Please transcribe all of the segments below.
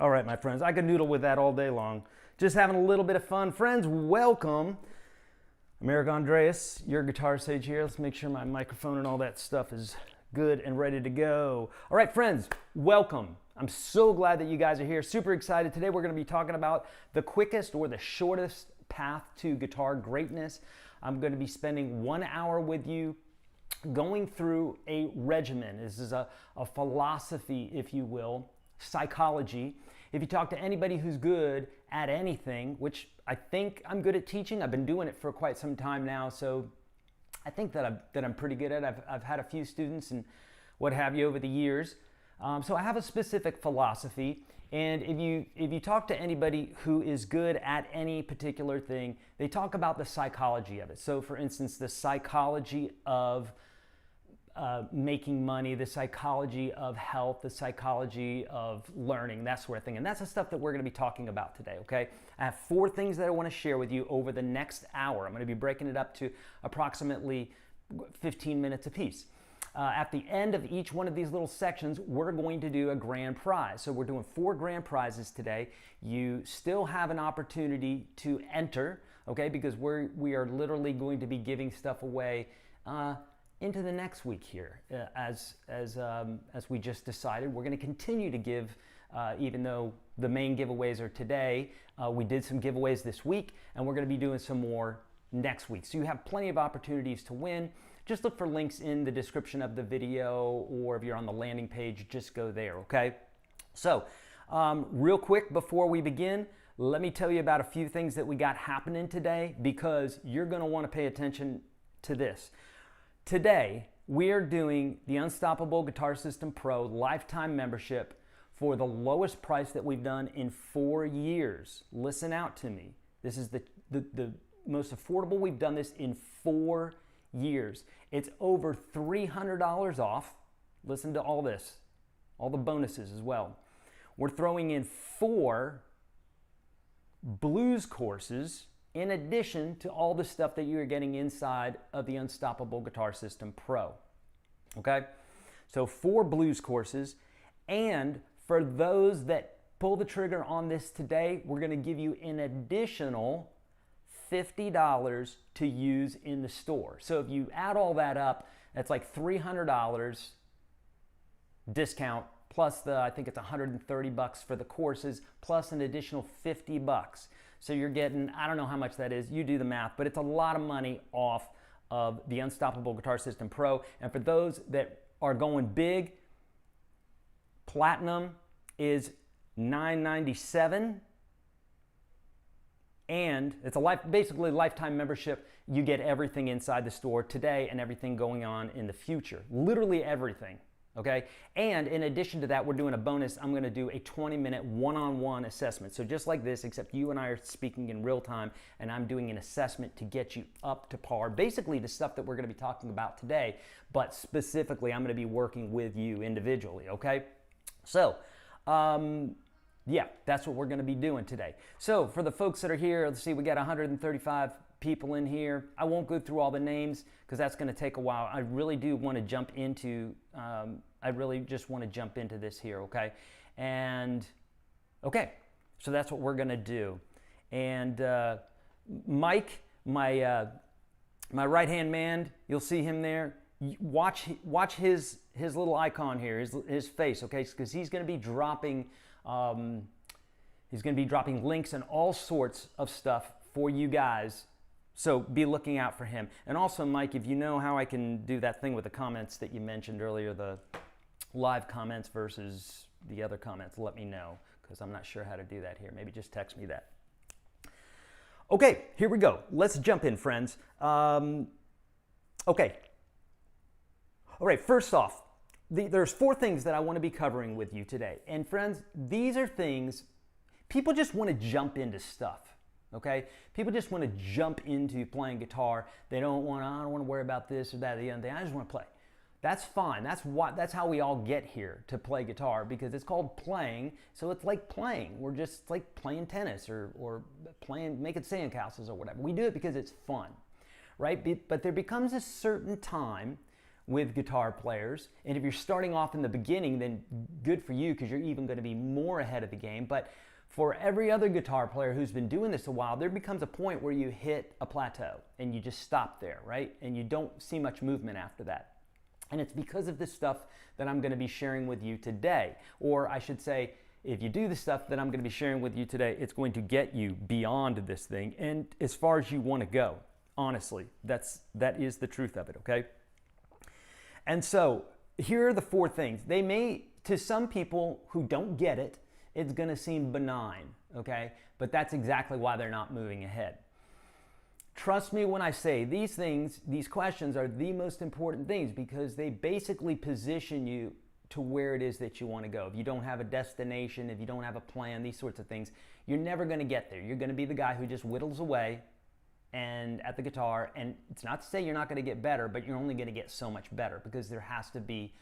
All right, my friends, I could noodle with that all day long. Just having a little bit of fun. Friends, welcome. I'm Eric Andreas, your guitar sage here. Let's make sure my microphone and all that stuff is good and ready to go. All right, friends, welcome. I'm so glad that you guys are here. Super excited. Today we're going to be talking about the quickest or the shortest path to guitar greatness. I'm going to be spending 1 hour with you going through a regimen. This is a philosophy, if you will, psychology. If you talk to anybody who's good at anything, which I think I'm good at teaching, I've been doing it for quite some time now, so I think that I'm pretty good at it. I've had a few students and what have you over the years. So I have a specific philosophy, and if you talk to anybody who is good at any particular thing, they talk about the psychology of it. So for instance, the psychology of making money, the psychology of health, the psychology of learning, that sort of thing. And that's the stuff that we're going to be talking about today, okay? I have 4 things that I want to share with you over the next hour. I'm going to be breaking it up to approximately 15 minutes apiece. At the end of each one of these little sections, we're going to do a grand prize. So we're doing 4 grand prizes today. You still have an opportunity to enter, okay? Because we are literally going to be giving stuff away into the next week here. As we just decided, we're going to continue to give, even though the main giveaways are today. We did some giveaways this week, and we're going to be doing some more next week. So you have plenty of opportunities to win. Just look for links in the description of the video, or if you're on the landing page, just go there, okay? So, real quick before we begin, let me tell you about a few things that we got happening today, because you're going to want to pay attention to this. Today, we are doing the Unstoppable Guitar System Pro lifetime membership for the lowest price that we've done in 4 years. Listen out to me. This is the most affordable we've done this in 4 years. It's over $300 off. Listen to all this, all the bonuses as well. We're throwing in 4 blues courses in addition to all the stuff that you're getting inside of the Unstoppable Guitar System Pro. Okay? So 4 blues courses, and for those that pull the trigger on this today, we're going to give you an additional $50 to use in the store. So if you add all that up, that's like $300 discount, plus I think it's $130 for the courses, plus an additional $50. So you're getting, I don't know how much that is, you do the math, but it's a lot of money off of the Unstoppable Guitar System Pro. And for those that are going big, Platinum is $997, and it's basically lifetime membership. You get everything inside the store today and everything going on in the future, literally everything. Okay, and in addition to that, we're doing a bonus. I'm going to do a 20-minute one-on-one assessment. So just like this, except you and I are speaking in real time, and I'm doing an assessment to get you up to par. Basically, the stuff that we're going to be talking about today, but specifically, I'm going to be working with you individually, okay? So, yeah, that's what we're going to be doing today. So for the folks that are here, let's see, we got 135 people in here. I won't go through all the names because that's going to take a while. I really do want to jump into, I really just want to jump into this here, okay? And, okay, so that's what we're going to do. And Mike, my right-hand man, you'll see him there. watch his little icon here, his face, okay? Because he's going to be dropping links and all sorts of stuff for you guys. So be looking out for him. And also, Mike, if you know how I can do that thing with the comments that you mentioned earlier, the live comments versus the other comments, let me know, because I'm not sure how to do that here. Maybe just text me that. Okay, here we go. Let's jump in, friends. Okay. All right, first off, there's 4 things that I want to be covering with you today. And friends, these are things, people just want to jump into stuff, okay? People just want to jump into playing guitar. They don't want to, I don't want to worry about this or that or the other thing. I just want to play. That's fine. That's how we all get here to play guitar, because it's called playing. So it's like playing. We're just like playing tennis or playing, making sandcastles or whatever. We do it because it's fun, right? But there becomes a certain time with guitar players, and if you're starting off in the beginning, then good for you, because you're even going to be more ahead of the game. But for every other guitar player who's been doing this a while, there becomes a point where you hit a plateau and you just stop there, right? And you don't see much movement after that. And it's because of this stuff that I'm going to be sharing with you today. Or I should say, if you do the stuff that I'm going to be sharing with you today, it's going to get you beyond this thing and as far as you want to go. Honestly, that is the truth of it, okay? And so here are the 4 things. They may, to some people who don't get it, it's going to seem benign, okay? But that's exactly why they're not moving ahead. Trust me when I say these things, these questions are the most important things, because they basically position you to where it is that you want to go. If you don't have a destination, if you don't have a plan, these sorts of things, you're never going to get there. You're going to be the guy who just whittles away and at the guitar, and it's not to say you're not going to get better, but you're only going to get so much better, because there has to be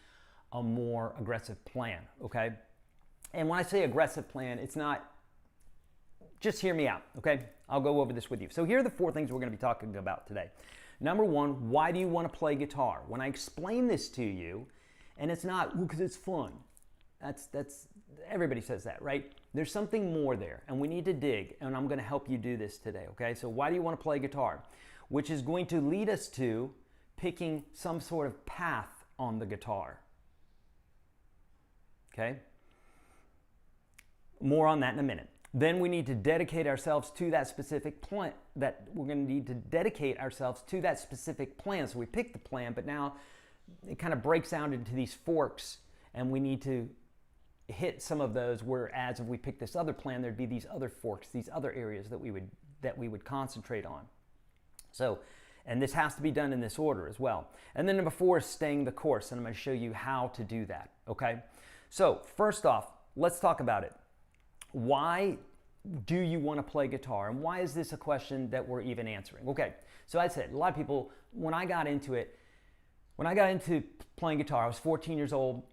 a more aggressive plan, okay? And when I say aggressive plan, it's not, just hear me out, okay? I'll go over this with you. So here are the 4 things we're going to be talking about today. Number 1, why do you want to play guitar? When I explain this to you, and it's not, well, because it's fun. That's everybody says that, right? There's something more there, and we need to dig, and I'm going to help you do this today, okay? So why do you want to play guitar? Which is going to lead us to picking some sort of path on the guitar, okay? More on that in a minute. Then we need to dedicate ourselves to that specific plan. We're going to need to dedicate ourselves to that specific plan. So we pick the plan, but now it kind of breaks down into these forks, and we need to hit some of those, whereas if we pick this other plan, there'd be these other forks, these other areas that we would concentrate on. So, and this has to be done in this order as well. And then number 4 is staying the course, and I'm going to show you how to do that, okay? So first off, let's talk about it. Why do you want to play guitar, and why is this a question that we're even answering? Okay, so I said, a lot of people, when I got into playing guitar, I was 14 years old.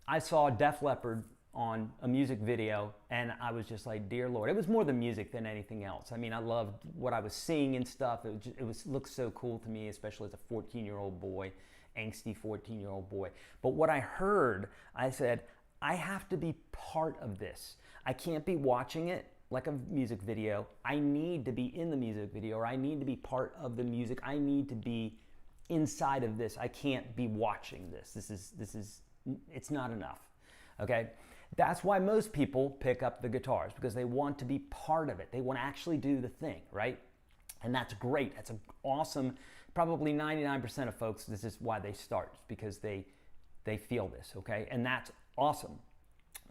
I saw Def Leppard on a music video, and I was just like, dear Lord. It was more the music than anything else. I mean, I loved what I was seeing and stuff. It looked so cool to me, especially as a 14-year-old boy, angsty 14-year-old boy. But what I heard, I said, I have to be part of this. I can't be watching it like a music video. I need to be in the music video, or I need to be part of the music. I need to be inside of this. I can't be watching this. It's not enough, okay? That's why most people pick up the guitars, because they want to be part of it. They want to actually do the thing, right? And that's great. That's an awesome, probably 99% of folks, this is why they start, because they feel this, okay? And that's awesome.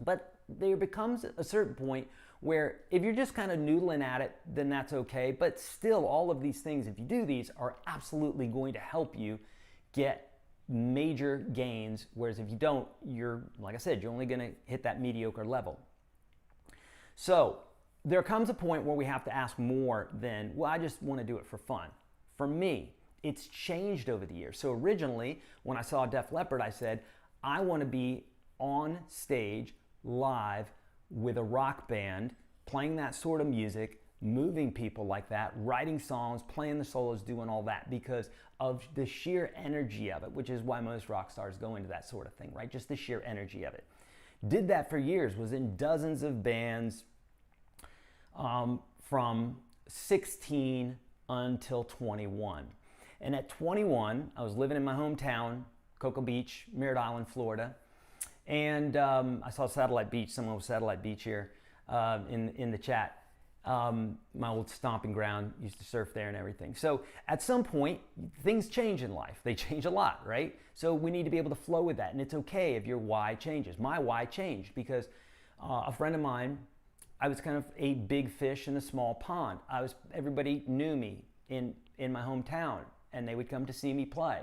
But there becomes a certain point where if you're just kind of noodling at it, then that's okay. But still, all of these things, if you do these, are absolutely going to help you get major gains, whereas if you don't, you're, like I said, you're only going to hit that mediocre level. So there comes a point where we have to ask more than, well, I just want to do it for fun. For me, it's changed over the years. So originally, when I saw Def Leppard, I said, I want to be on stage live with a rock band, playing that sort of music, moving people like that, writing songs, playing the solos, doing all that, because of the sheer energy of it, which is why most rock stars go into that sort of thing, right? Just the sheer energy of it. Did that for years, was in dozens of bands from 16 until 21. And at 21, I was living in my hometown, Cocoa Beach, Merritt Island, Florida. And I saw Satellite Beach. Someone was Satellite Beach here in the chat. My old stomping ground, used to surf there and everything. So at some point, things change in life. They change a lot, right? So we need to be able to flow with that. And it's okay if your why changes. My why changed because a friend of mine, I was kind of a big fish in a small pond. Everybody knew me in my hometown, and they would come to see me play.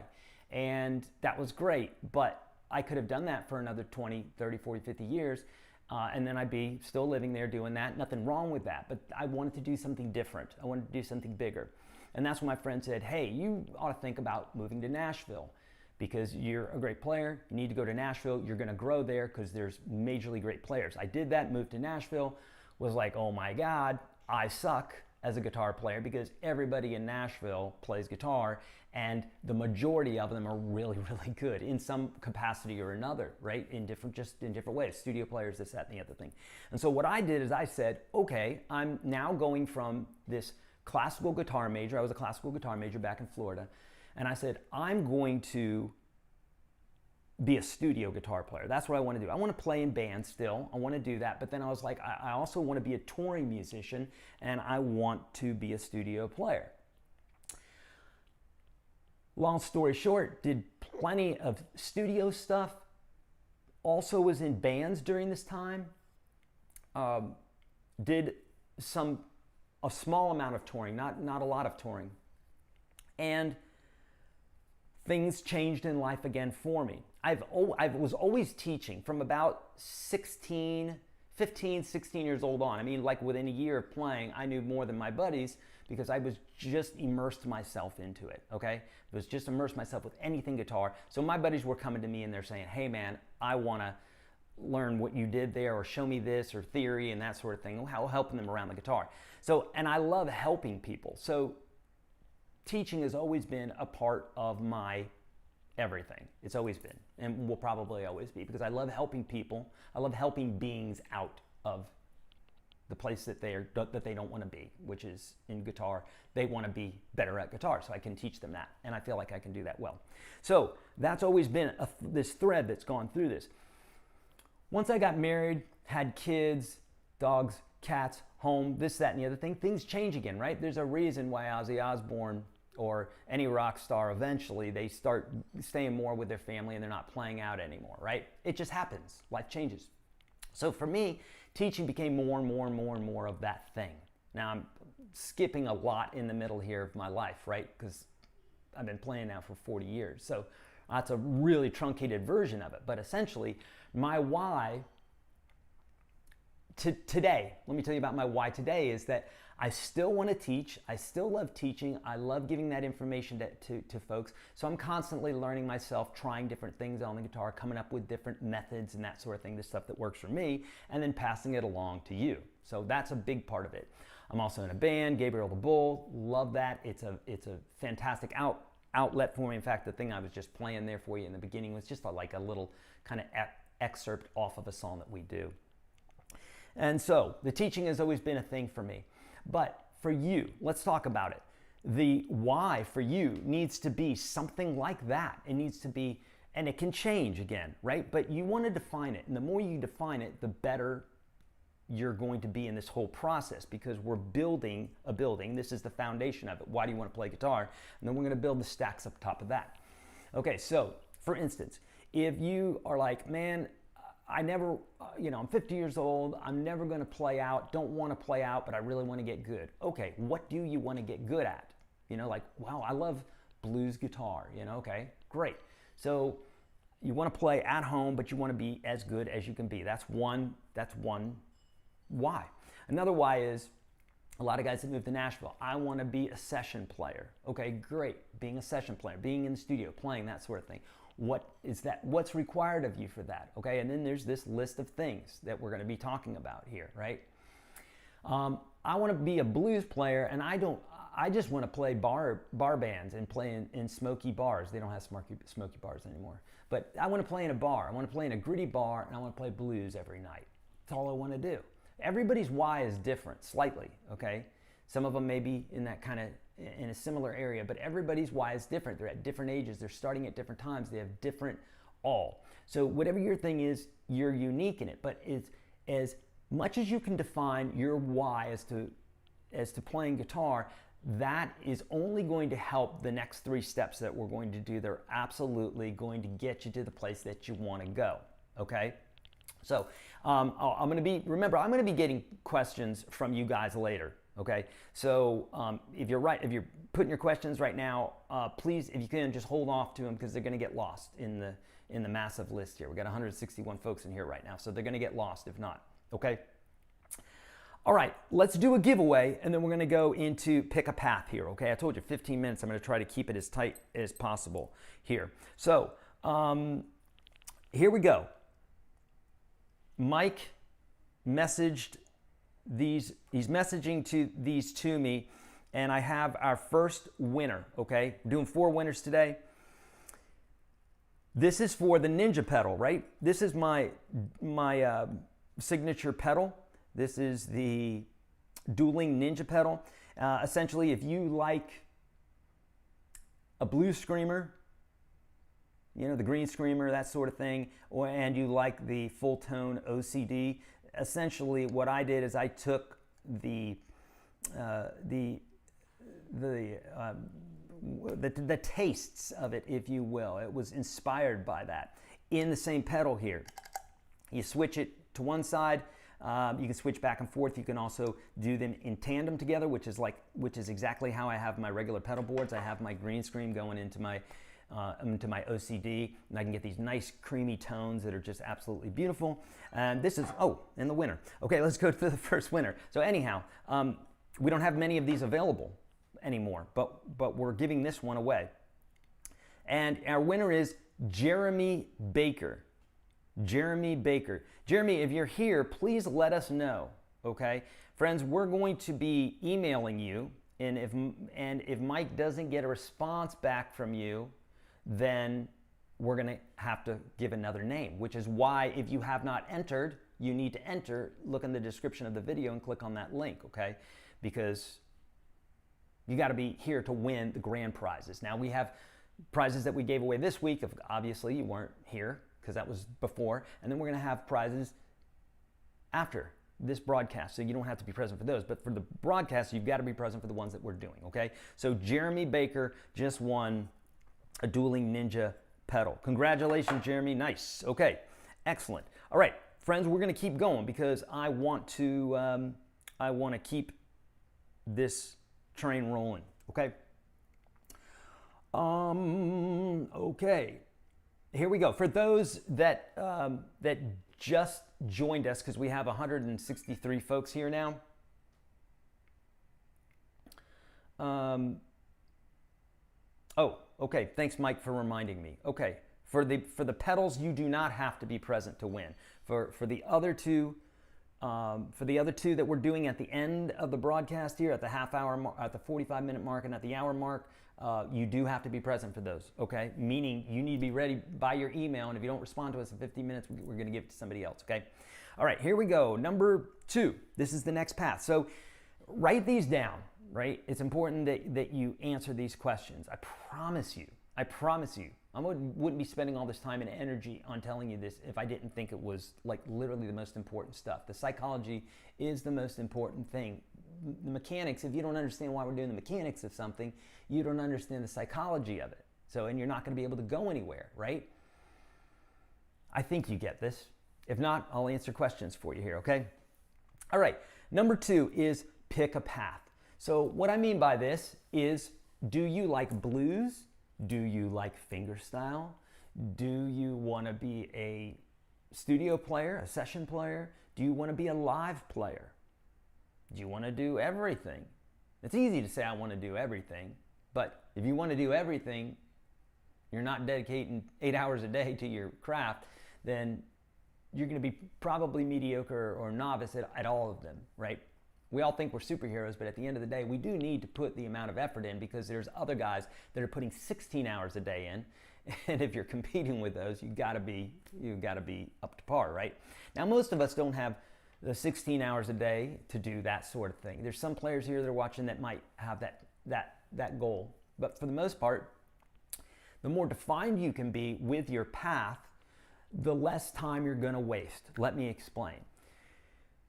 And that was great, but I could have done that for another 20, 30, 40, 50 years, and then I'd be still living there doing that. Nothing wrong with that, but I wanted to do something different. I wanted to do something bigger. And that's when my friend said, hey, you ought to think about moving to Nashville because you're a great player. You need to go to Nashville. You're going to grow there because there's majorly great players. I did that, moved to Nashville, was like, oh my God, I suck as a guitar player because everybody in Nashville plays guitar and the majority of them are really, really good in some capacity or another, right? Just in different ways, studio players, this, that, and the other thing. And so what I did is I said, okay, I'm now going from this classical guitar major, I was a classical guitar major back in Florida, and I said, I'm going to be a studio guitar player. That's what I want to do. I want to play in bands still. I want to do that. But then I was like, I also want to be a touring musician and I want to be a studio player. Long story short, did plenty of studio stuff. Also was in bands during this time. Did a small amount of touring, not a lot of touring. And things changed in life again for me. I was always teaching from about 15, 16 years old on. I mean, like within a year of playing, I knew more than my buddies because I was just immersed myself into it, okay? I was just immersed myself with anything guitar. So my buddies were coming to me and they're saying, hey man, I wanna learn what you did there or show me this or theory and that sort of thing, helping them around the guitar. So, and I love helping people. So teaching has always been a part of my everything. It's always been and will probably always be because I love helping people. I love helping beings out of the place that they don't want to be, which is in guitar. They want to be better at guitar, so I can teach them that, and I feel like I can do that well. So that's always been this thread that's gone through this. Once I got married, had kids, dogs, cats, home, this, that, and the other thing, things change again, right? There's a reason why Ozzy Osbourne or any rock star, eventually they start staying more with their family and they're not playing out anymore, right? It just happens. Life changes. So for me, teaching became more and more and more and more of that thing. Now I'm skipping a lot in the middle here of my life, right? Because I've been playing now for 40 years. So that's a really truncated version of it. But essentially, my why today, let me tell you about my why today, is that I still want to teach. I still love teaching. I love giving that information to folks. So I'm constantly learning myself, trying different things on the guitar, coming up with different methods and that sort of thing, the stuff that works for me, and then passing it along to you. So that's a big part of it. I'm also in a band, Gabriel the Bull. Love that. It's a fantastic outlet for me. In fact, the thing I was just playing there for you in the beginning was just like a little kind of excerpt off of a song that we do. And so the teaching has always been a thing for me. But for you, let's talk about it. The why for you needs to be something like that. It needs to be, and it can change again, right? But you want to define it. And the more you define it, the better you're going to be in this whole process, because we're building a building. This is the foundation of it. Why do you want to play guitar? And then we're going to build the stacks up top of that. Okay, so for instance, if you are like, man, I never, I'm 50 years old, I'm never going to play out, don't want to play out, but I really want to get good. Okay, what do you want to get good at? Like, wow, I love blues guitar, okay, great. So you want to play at home, but you want to be as good as you can be. That's one why. Another why is a lot of guys that move to Nashville. I want to be a session player. Okay, great. Being a session player, being in the studio, playing, that sort of thing. What is that? What's required of you for that? Okay, and then there's this list of things that we're going to be talking about here, right? I want to be a blues player, and I just want to play bar bands and play in smoky bars. They don't have smoky bars anymore. But I want to play in a bar. I want to play in a gritty bar, and I want to play blues every night. That's all I want to do. Everybody's why is different, slightly, okay? Some of them may be in that kind of, in a similar area, but everybody's why is different. They're at different ages. They're starting at different times. They have different all. So whatever your thing is, you're unique in it, but it's as much as you can define your why as to playing guitar, that is only going to help the next 3 steps that we're going to do. They're absolutely going to get you to the place that you want to go, okay? So I'm going to be getting questions from you guys later, okay? So if you're putting your questions right now, please, if you can, just hold off to them because they're going to get lost in the massive list here. We got 161 folks in here right now, so they're going to get lost if not, okay? All right, let's do a giveaway, and then we're going to go into pick a path here, okay? I told you 15 minutes. I'm going to try to keep it as tight as possible here. So here we go. Mike messaged these. He's messaging these to me, and I have our first winner, okay? We're doing 4 winners today. This is for the Ninja pedal, right? This is my signature pedal. This is the Dueling Ninja pedal. Essentially, if you like a blue screamer, you know, the green screamer, that sort of thing, and you like the full tone OCD, essentially what I did is I took the tastes of it, if you will. It was inspired by that. In the same pedal here, you switch it to one side. You can switch back and forth. You can also do them in tandem together, which is exactly how I have my regular pedal boards. I have my green screen going into my OCD, and I can get these nice creamy tones that are just absolutely beautiful. And this is, and the winner. Okay, let's go to the first winner. So anyhow, we don't have many of these available anymore, but we're giving this one away. And our winner is Jeremy Baker. Jeremy Baker. Jeremy, if you're here, please let us know, okay? Friends, we're going to be emailing you, and if Mike doesn't get a response back from you, then we're going to have to give another name, which is why if you have not entered, you need to enter. Look in the description of the video and click on that link, okay? Because you got to be here to win the grand prizes. Now, we have prizes that we gave away this week. Obviously, you weren't here, because that was before, and then we're going to have prizes after this broadcast, so you don't have to be present for those, but for the broadcast, you've got to be present for the ones that we're doing, okay? So Jeremy Baker just won a Dueling Ninja pedal. Congratulations, Jeremy. Nice. Okay, excellent. All right, friends, we're going to keep going because I want to keep this train rolling, okay? Okay. Here we go. For those that just joined us, because we have 163 folks here now. Okay. Thanks, Mike, for reminding me. Okay. For the pedals, you do not have to be present to win. For the other two that we're doing at the end of the broadcast here, at the half hour, at the 45-minute mark, and at the hour mark, you do have to be present for those, okay? Meaning you need to be ready by your email, and if you don't respond to us in 15 minutes, we're going to give it to somebody else, okay? All right, here we go. Number 2. This is the next path. So write these down, right? It's important that you answer these questions. I promise you, I wouldn't be spending all this time and energy on telling you this if I didn't think it was like literally the most important stuff. The psychology is the most important thing. The mechanics, if you don't understand why we're doing the mechanics of something, you don't understand the psychology of it. So, and you're not going to be able to go anywhere, right? I think you get this. If not, I'll answer questions for you here, okay? All right, number 2 is pick a path. So what I mean by this is, do you like blues? Do you like fingerstyle? Do you want to be a studio player, a session player? Do you want to be a live player? Do you want to do everything? It's easy to say I want to do everything, but if you want to do everything, you're not dedicating 8 hours a day to your craft, then you're going to be probably mediocre or novice at all of them, right? We all think we're superheroes, but at the end of the day, we do need to put the amount of effort in because there's other guys that are putting 16 hours a day in, and if you're competing with those, you got to be up to par, right? Now, most of us don't have the 16 hours a day to do that sort of thing. There's some players here that are watching that might have that goal. But for the most part, the more defined you can be with your path, the less time you're going to waste. Let me explain.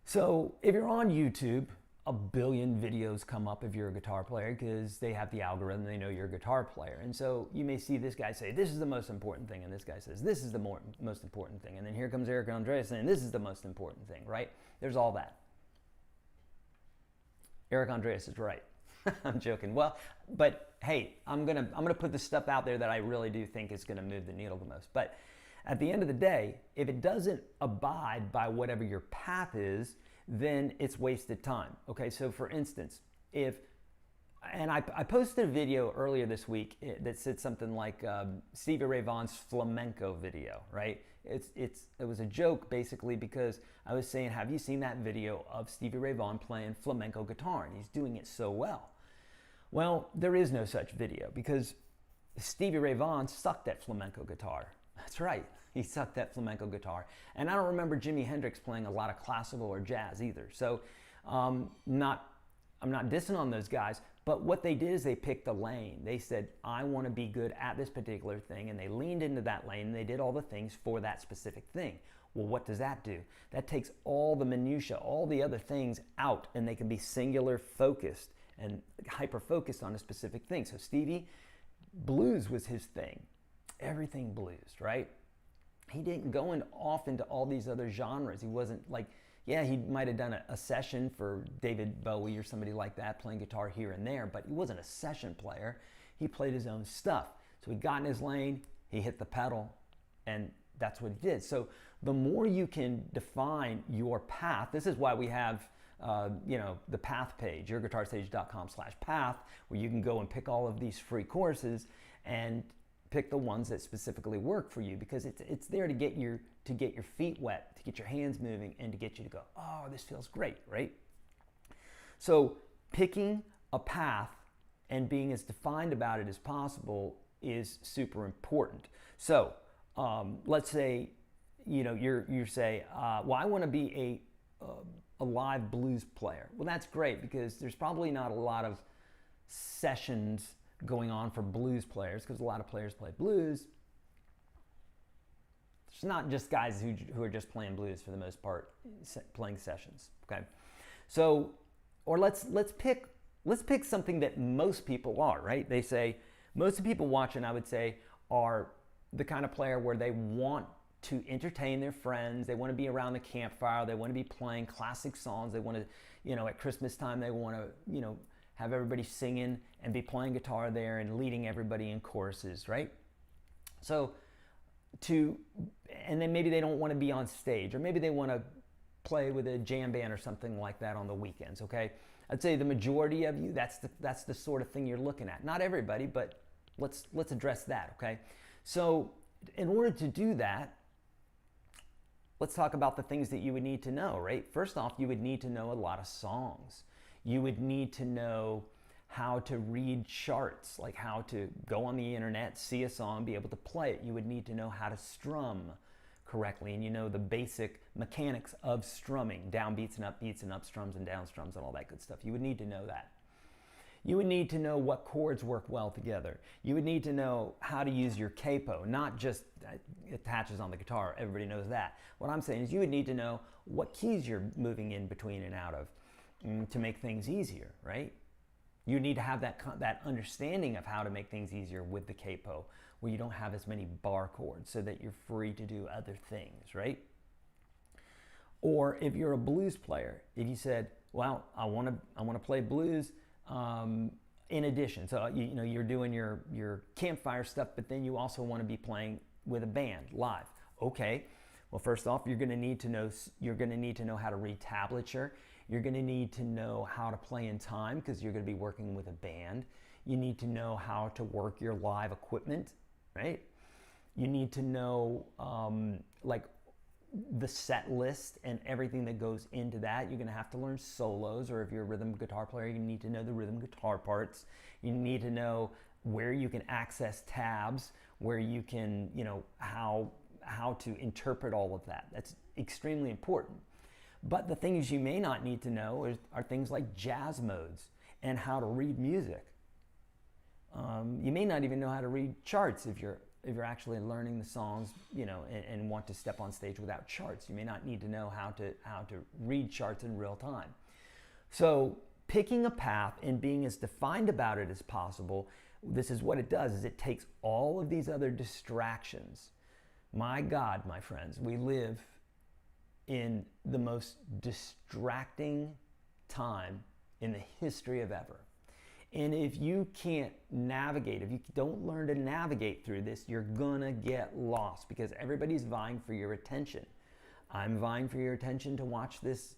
So if you're on YouTube, a billion videos come up if you're a guitar player because they have the algorithm, they know you're a guitar player. And so you may see this guy say, this is the most important thing, and this guy says, this is the most important thing. And then here comes Eric Andreas saying, this is the most important thing, right? There's all that. Eric Andreas is right. I'm joking. Well, but hey, I'm gonna put the stuff out there that I really do think is gonna move the needle the most. But at the end of the day, if it doesn't abide by whatever your path is, then it's wasted time. Okay, so for instance, I posted a video earlier this week that said something like Stevie Ray Vaughan's flamenco video, right? It was a joke basically because I was saying, have you seen that video of Stevie Ray Vaughan playing flamenco guitar? And he's doing it so well. Well, there is no such video because Stevie Ray Vaughan sucked at flamenco guitar. That's right, he sucked at flamenco guitar. And I don't remember Jimi Hendrix playing a lot of classical or jazz either. So I'm not dissing on those guys, but what they did is they picked a lane. They said, I want to be good at this particular thing, and they leaned into that lane and they did all the things for that specific thing. Well, what does that do? That takes all the minutia, all the other things out, and they can be singular focused and hyper-focused on a specific thing. So Stevie, blues was his thing. Everything blues, right? He didn't go off into all these other genres. He wasn't like, yeah, he might have done a session for David Bowie or somebody like that, playing guitar here and there, but he wasn't a session player. He played his own stuff. So he got in his lane, he hit the pedal, and that's what he did. So the more you can define your path, this is why we have the path page, YourGuitarSage.com/path, where you can go and pick all of these free courses and pick the ones that specifically work for you, because it's there to get your feet wet, to get your hands moving, and to get you to go, oh, this feels great, right? So picking a path and being as defined about it as possible is super important. So let's say you say, well, I want to be a live blues player. Well, that's great because there's probably not a lot of sessions going on for blues players, because a lot of players play blues. It's not just guys who are just playing blues for the most part, playing sessions. Okay, so or let's pick something that most people are, right? They say most of the people watching, I would say, are the kind of player where they want to entertain their friends. They want to be around the campfire. They want to be playing classic songs. They want to, at Christmas time, they want to, have everybody singing and be playing guitar there and leading everybody in choruses, right? So and then maybe they don't want to be on stage, or maybe they want to play with a jam band or something like that on the weekends, okay? I'd say the majority of you, that's the sort of thing you're looking at. Not everybody, but let's address that, okay? So in order to do that, let's talk about the things that you would need to know, right? First off, you would need to know a lot of songs. You would need to know how to read charts, like how to go on the internet, see a song, be able to play it. You would need to know how to strum correctly, and the basic mechanics of strumming, downbeats and up strums and down strums and all that good stuff. You would need to know that. You would need to know what chords work well together. You would need to know how to use your capo, not just it attaches on the guitar. Everybody knows that. What I'm saying is you would need to know what keys you're moving in between and out of to make things easier, right? You need to have that understanding of how to make things easier with the capo, where you don't have as many bar chords, so that you're free to do other things, right? Or if you're a blues player, if you said, well, I want to play blues in addition, so you're doing your campfire stuff, but then you also want to be playing with a band live. Okay, well, first off, you're going to need to know how to read tablature. You're going to need to know how to play in time, because you're going to be working with a band. You need to know how to work your live equipment, right? You need to know the set list and everything that goes into that. You're going to have to learn solos, or if you're a rhythm guitar player, you need to know the rhythm guitar parts. You need to know where you can access tabs, where you can, how to interpret all of that. That's extremely important. But the things you may not need to know are things like jazz modes and how to read music. You may not even know how to read charts if you're actually learning the songs, you know, and want to step on stage without charts. You may not need to know how to read charts in real time. So picking a path and being as defined about it as possible, this is what it does, is it takes all of these other distractions. My God, my friends, we live in the most distracting time in the history of ever. And if you can't navigate, if you don't learn to navigate through this, you're gonna get lost because everybody's vying for your attention. I'm vying for your attention to watch this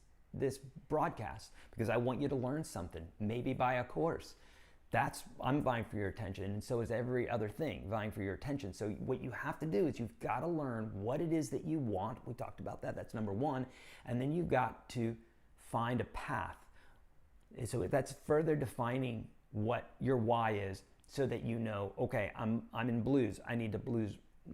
broadcast because I want you to learn something, maybe buy a course. I'm vying for your attention, and so is every other thing vying for your attention. So what you have to do is you've got to learn what it is that you want. We talked about that. That's number one. And then you've got to find a path. So that's further defining what your why is so that you know, okay, I'm in blues. I need to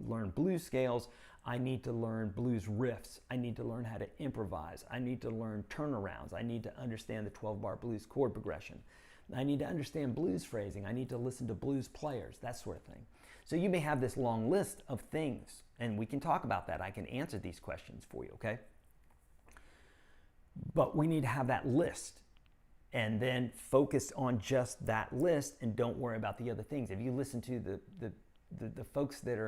learn blues scales. I need to learn blues riffs. I need to learn how to improvise. I need to learn turnarounds. I need to understand the 12-bar blues chord progression. I need to understand blues phrasing. I need to listen to blues players, that sort of thing. So you may have this long list of things, and we can talk about that. I can answer these questions for you, okay? But we need to have that list and then focus on just that list and don't worry about the other things. If you listen to the folks that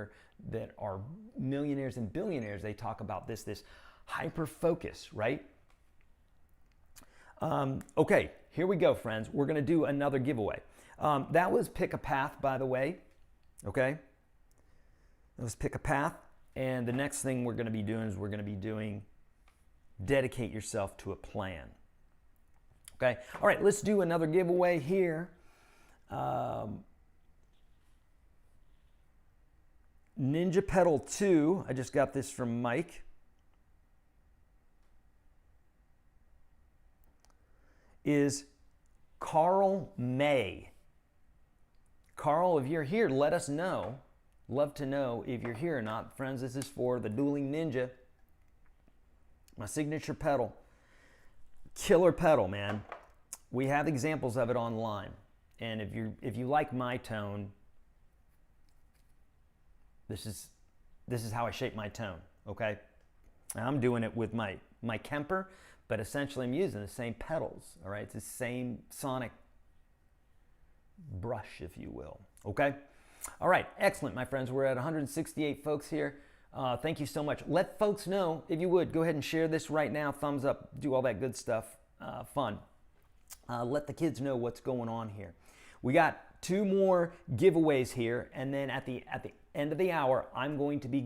are millionaires and billionaires, they talk about this hyper focus, right? Okay, here we go, friends. We're going to do another giveaway. That was pick a path, by the way. Okay? Let's pick a path. And the next thing we're going to be doing is dedicate yourself to a plan. Okay? All right, let's do another giveaway here. Ninja Pedal 2. I just got this from Mike. Is Carl May. Carl, if you're here, let us know. Love to know if you're here or not. Friends, this is for the Dueling Ninja. My signature pedal. Killer pedal, man. We have examples of it online. And if you like my tone, this is how I shape my tone, okay? And I'm doing it with my Kemper. But essentially I'm using the same pedals, all right? It's the same sonic brush, if you will, okay? All right, excellent, my friends. We're at 168 folks here. Thank you so much. Let folks know, if you would, go ahead and share this right now. Thumbs up, do all that good stuff, fun. Let the kids know what's going on here. We got 2 more giveaways here, and then at the end of the hour, I'm going to be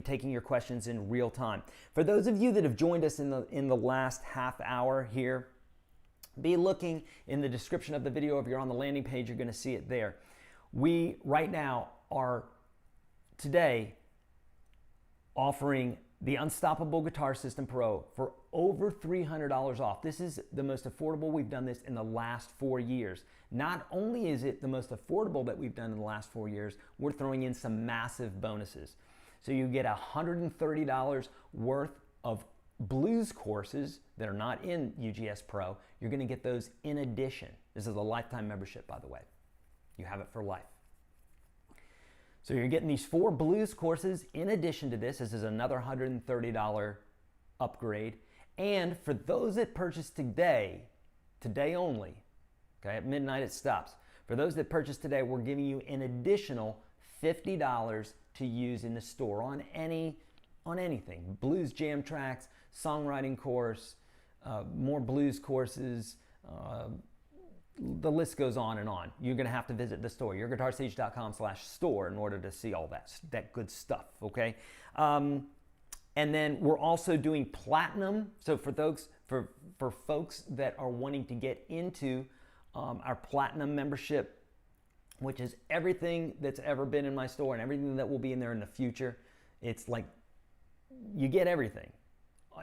taking your questions in real time. For those of you that have joined us in the last half hour here, be looking in the description of the video. If you're on the landing page, you're going to see it there. We right now are today offering the Unstoppable Guitar System Pro for over $300 off. This is the most affordable we've done this in the last 4 years. Not only is it the most affordable that we've done in the last 4 years, we're throwing in some massive bonuses. So you get $130 worth of blues courses that are not in UGS Pro. You're going to get those in addition. This is a lifetime membership, by the way. You have it for life. So you're getting these 4 blues courses in addition to this. This is another $130 upgrade. And for those that purchase today only, okay, at midnight it stops. For those that purchase today, we're giving you an additional $50 to use in the store on anything. Blues jam tracks, songwriting course, more blues courses, the list goes on and on. You're going to have to visit the store, YourGuitarSage.com/store, in order to see all that good stuff, okay? And then we're also doing platinum. So for folks that are wanting to get into our platinum membership, which is everything that's ever been in my store and everything that will be in there in the future. It's like you get everything,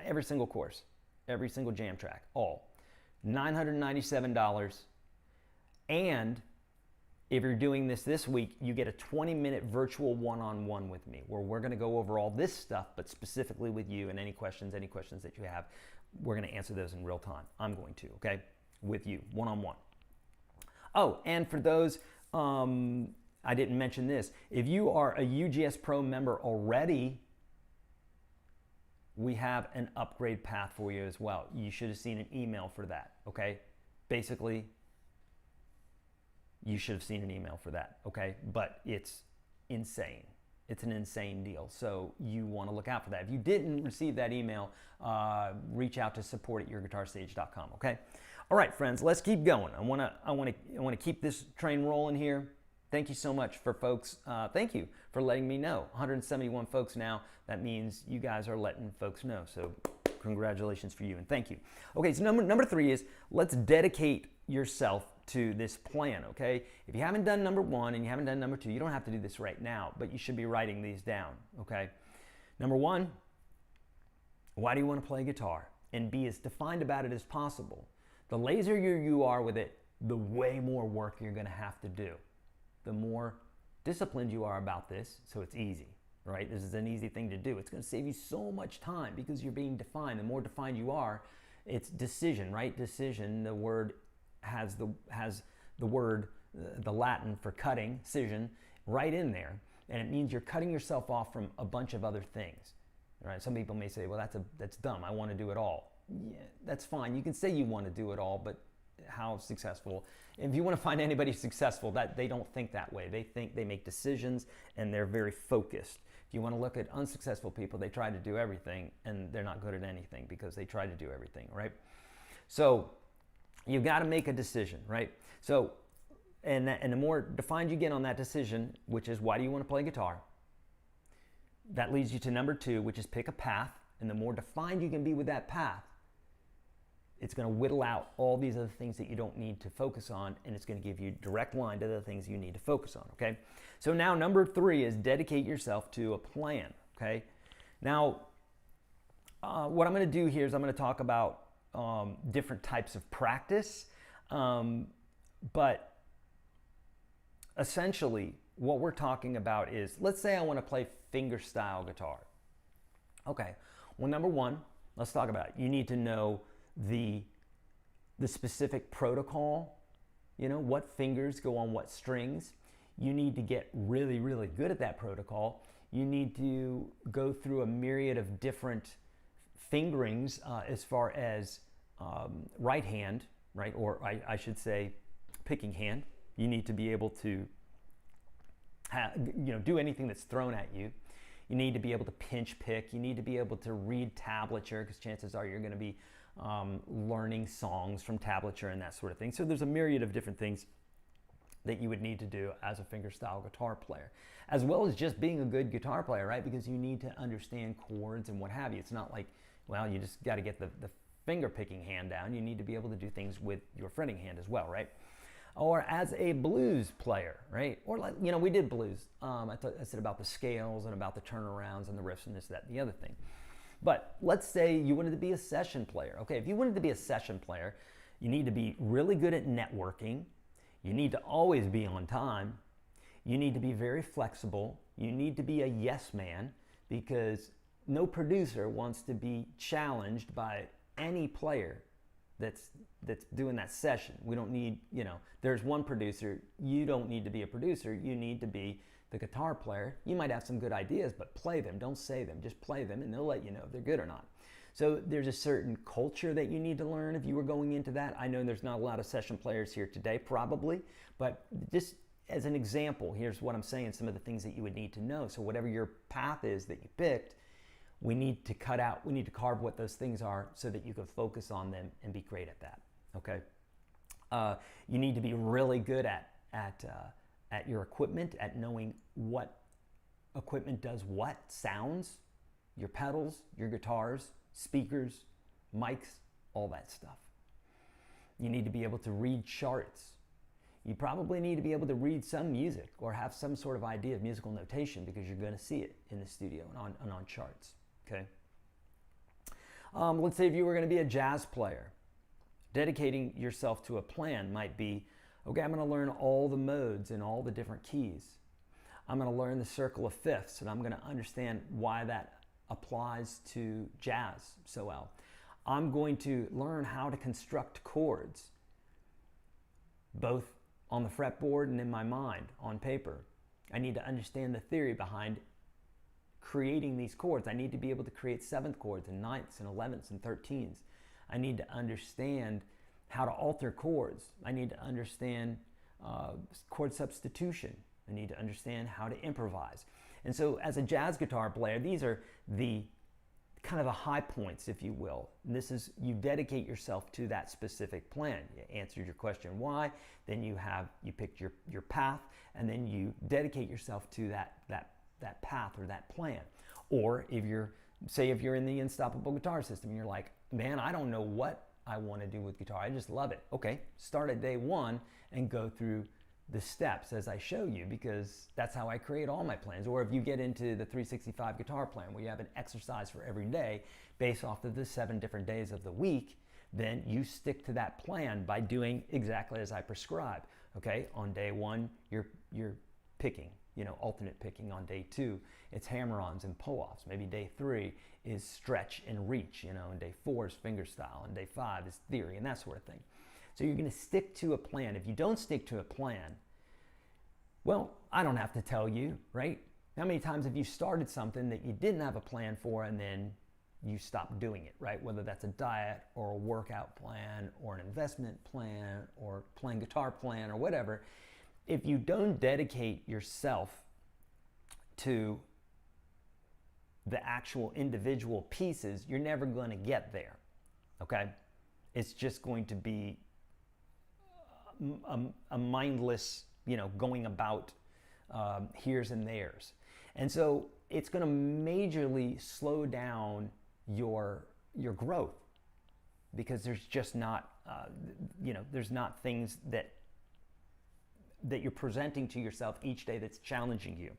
every single course, every single jam track, all. $997. And if you're doing this week, you get a 20-minute virtual one-on-one with me where we're going to go over all this stuff, but specifically with you, and any questions that you have, we're going to answer those in real time. I'm going to, okay, with you, one-on-one. Oh, and for those, I didn't mention this. If you are a UGS Pro member already, we have an upgrade path for you as well. You should have seen an email for that, okay? Basically, you should have seen an email for that, okay? But it's insane. It's an insane deal. So you want to look out for that. If you didn't receive that email, reach out to support@YourGuitarSage.com, okay? All right, friends, let's keep going. I want to keep this train rolling here. Thank you so much for folks. Thank you for letting me know. 171 folks now. That means you guys are letting folks know. So congratulations for you and thank you. Okay, so number 3 is let's dedicate yourself to this plan, okay? If you haven't done number 1 and you haven't done number 2, you don't have to do this right now, but you should be writing these down, okay? Number 1, why do you want to play guitar? And be as defined about it as possible. The lazier you are with it, the way more work you're going to have to do. The more disciplined you are about this, so it's easy, right? This is an easy thing to do. It's going to save you so much time because you're being defined. The more defined you are, it's decision, right? Decision, the word has the word, the Latin for cutting, scission, right in there. And it means you're cutting yourself off from a bunch of other things, right? Some people may say, well, that's dumb. I want to do it all. Yeah, that's fine. You can say you want to do it all, but how successful? If you want to find anybody successful, that they don't think that way. They think they make decisions and they're very focused. If you want to look at unsuccessful people, they try to do everything and they're not good at anything because they try to do everything, right? So you've got to make a decision, right? So, and the more defined you get on that decision, which is why do you want to play guitar? That leads you to number 2, which is pick a path. And the more defined you can be with that path, it's going to whittle out all these other things that you don't need to focus on, and it's going to give you a direct line to the things you need to focus on, okay? So now number 3 is dedicate yourself to a plan, okay? Now, what I'm going to do here is I'm going to talk about different types of practice, but essentially what we're talking about is, let's say I want to play fingerstyle guitar. Okay, well, number 1, let's talk about it. You need to know the specific protocol, you know, what fingers go on what strings. You need to get really, really good at that protocol. You need to go through a myriad of different fingerings as far as right hand, right, or I should say picking hand. You need to be able to do anything that's thrown at you. You need to be able to pinch pick. You need to be able to read tablature because chances are you're going to be learning songs from tablature and that sort of thing. So there's a myriad of different things that you would need to do as a fingerstyle guitar player, as well as just being a good guitar player, right? Because you need to understand chords and what have you. It's not like, well, you just got to get the finger picking hand down. You need to be able to do things with your fretting hand as well, right? Or as a blues player, right? Or like, you know, we did blues. I said about the scales and about the turnarounds and the riffs and this, that, and the other thing. But let's say you wanted to be a session player. Okay, if you wanted to be a session player, you need to be really good at networking. You need to always be on time. You need to be very flexible. You need to be a yes man because no producer wants to be challenged by any player that's doing that session. We don't need, you know, there's one producer. You don't need to be a producer. You need to be the guitar player. You might have some good ideas, but play them. Don't say them. Just play them, and they'll let you know if they're good or not. So there's a certain culture that you need to learn if you were going into that. I know there's not a lot of session players here today, probably, but just as an example, here's what I'm saying, some of the things that you would need to know. So whatever your path is that you picked, we need to carve what those things are so that you can focus on them and be great at that, okay? You need to be really good at your equipment, at knowing what equipment does what, sounds, your pedals, your guitars, speakers, mics, all that stuff. You need to be able to read charts. You probably need to be able to read some music or have some sort of idea of musical notation because you're going to see it in the studio and on charts, okay? Let's say if you were going to be a jazz player, dedicating yourself to a plan might be Okay, I'm going to learn all the modes and all the different keys. I'm going to learn the circle of fifths, and I'm going to understand why that applies to jazz so well. I'm going to learn how to construct chords, both on the fretboard and in my mind, on paper. I need to understand the theory behind creating these chords. I need to be able to create seventh chords and ninths and 11ths and 13ths. I need to understand how to alter chords. I need to understand chord substitution. I need to understand how to improvise. And so as a jazz guitar player, these are the kind of the high points, if you will. And this is, you dedicate yourself to that specific plan. You answered your question why, then you picked your path, and then you dedicate yourself to that path or that plan. Or if you're in the Unstoppable Guitar System, and you're like, man, I don't know what I want to do with guitar. I just love it. Okay, start at day one and go through the steps as I show you, because that's how I create all my plans. Or if you get into the 365 guitar plan, where you have an exercise for every day based off of the 7 different days of the week, then you stick to that plan by doing exactly as I prescribe. Okay, on day one, you're picking, alternate picking. On day 2, it's hammer-ons and pull-offs. Maybe day 3 is stretch and reach, and day 4 is fingerstyle, and day 5 is theory, and that sort of thing. So you're going to stick to a plan. If you don't stick to a plan, well, I don't have to tell you, right? How many times have you started something that you didn't have a plan for, and then you stopped doing it, right? Whether that's a diet or a workout plan or an investment plan or playing guitar plan or whatever. If you don't dedicate yourself to the actual individual pieces, you're never going to get there, okay? It's just going to be a mindless, going about here's and there's. And so it's going to majorly slow down your growth, because there's just not, there's not things that you're presenting to yourself each day that's challenging you.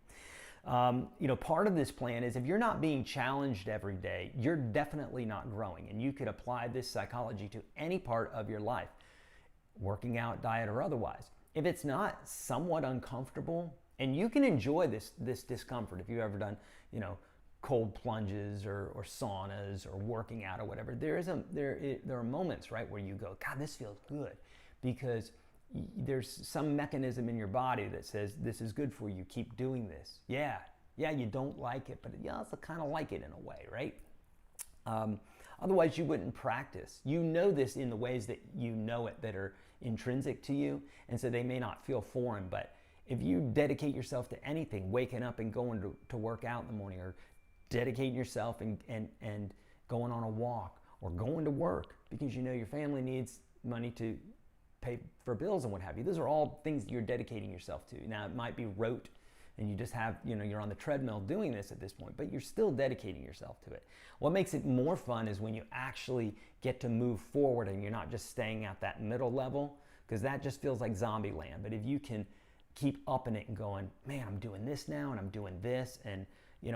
Part of this plan is, if you're not being challenged every day, you're definitely not growing. And you could apply this psychology to any part of your life, working out, diet, or otherwise. If it's not somewhat uncomfortable, and you can enjoy this discomfort, if you've ever done, cold plunges or saunas or working out or whatever, there are moments, right, where you go, God, this feels good, because there's some mechanism in your body that says this is good for you, keep doing this. Yeah, you don't like it, but you also kind of like it in a way, right? Otherwise you wouldn't practice. You know this in the ways that you know it, that are intrinsic to you, and so they may not feel foreign. But if you dedicate yourself to anything, waking up and going to work out in the morning, or dedicating yourself and going on a walk, or going to work because your family needs money to pay for bills and what have you. Those are all things that you're dedicating yourself to. Now, it might be rote and you just have, you're on the treadmill doing this at this point, but you're still dedicating yourself to it. What makes it more fun is when you actually get to move forward and you're not just staying at that middle level, because that just feels like zombie land. But if you can keep upping it and going, man, I'm doing this now and I'm doing this. And,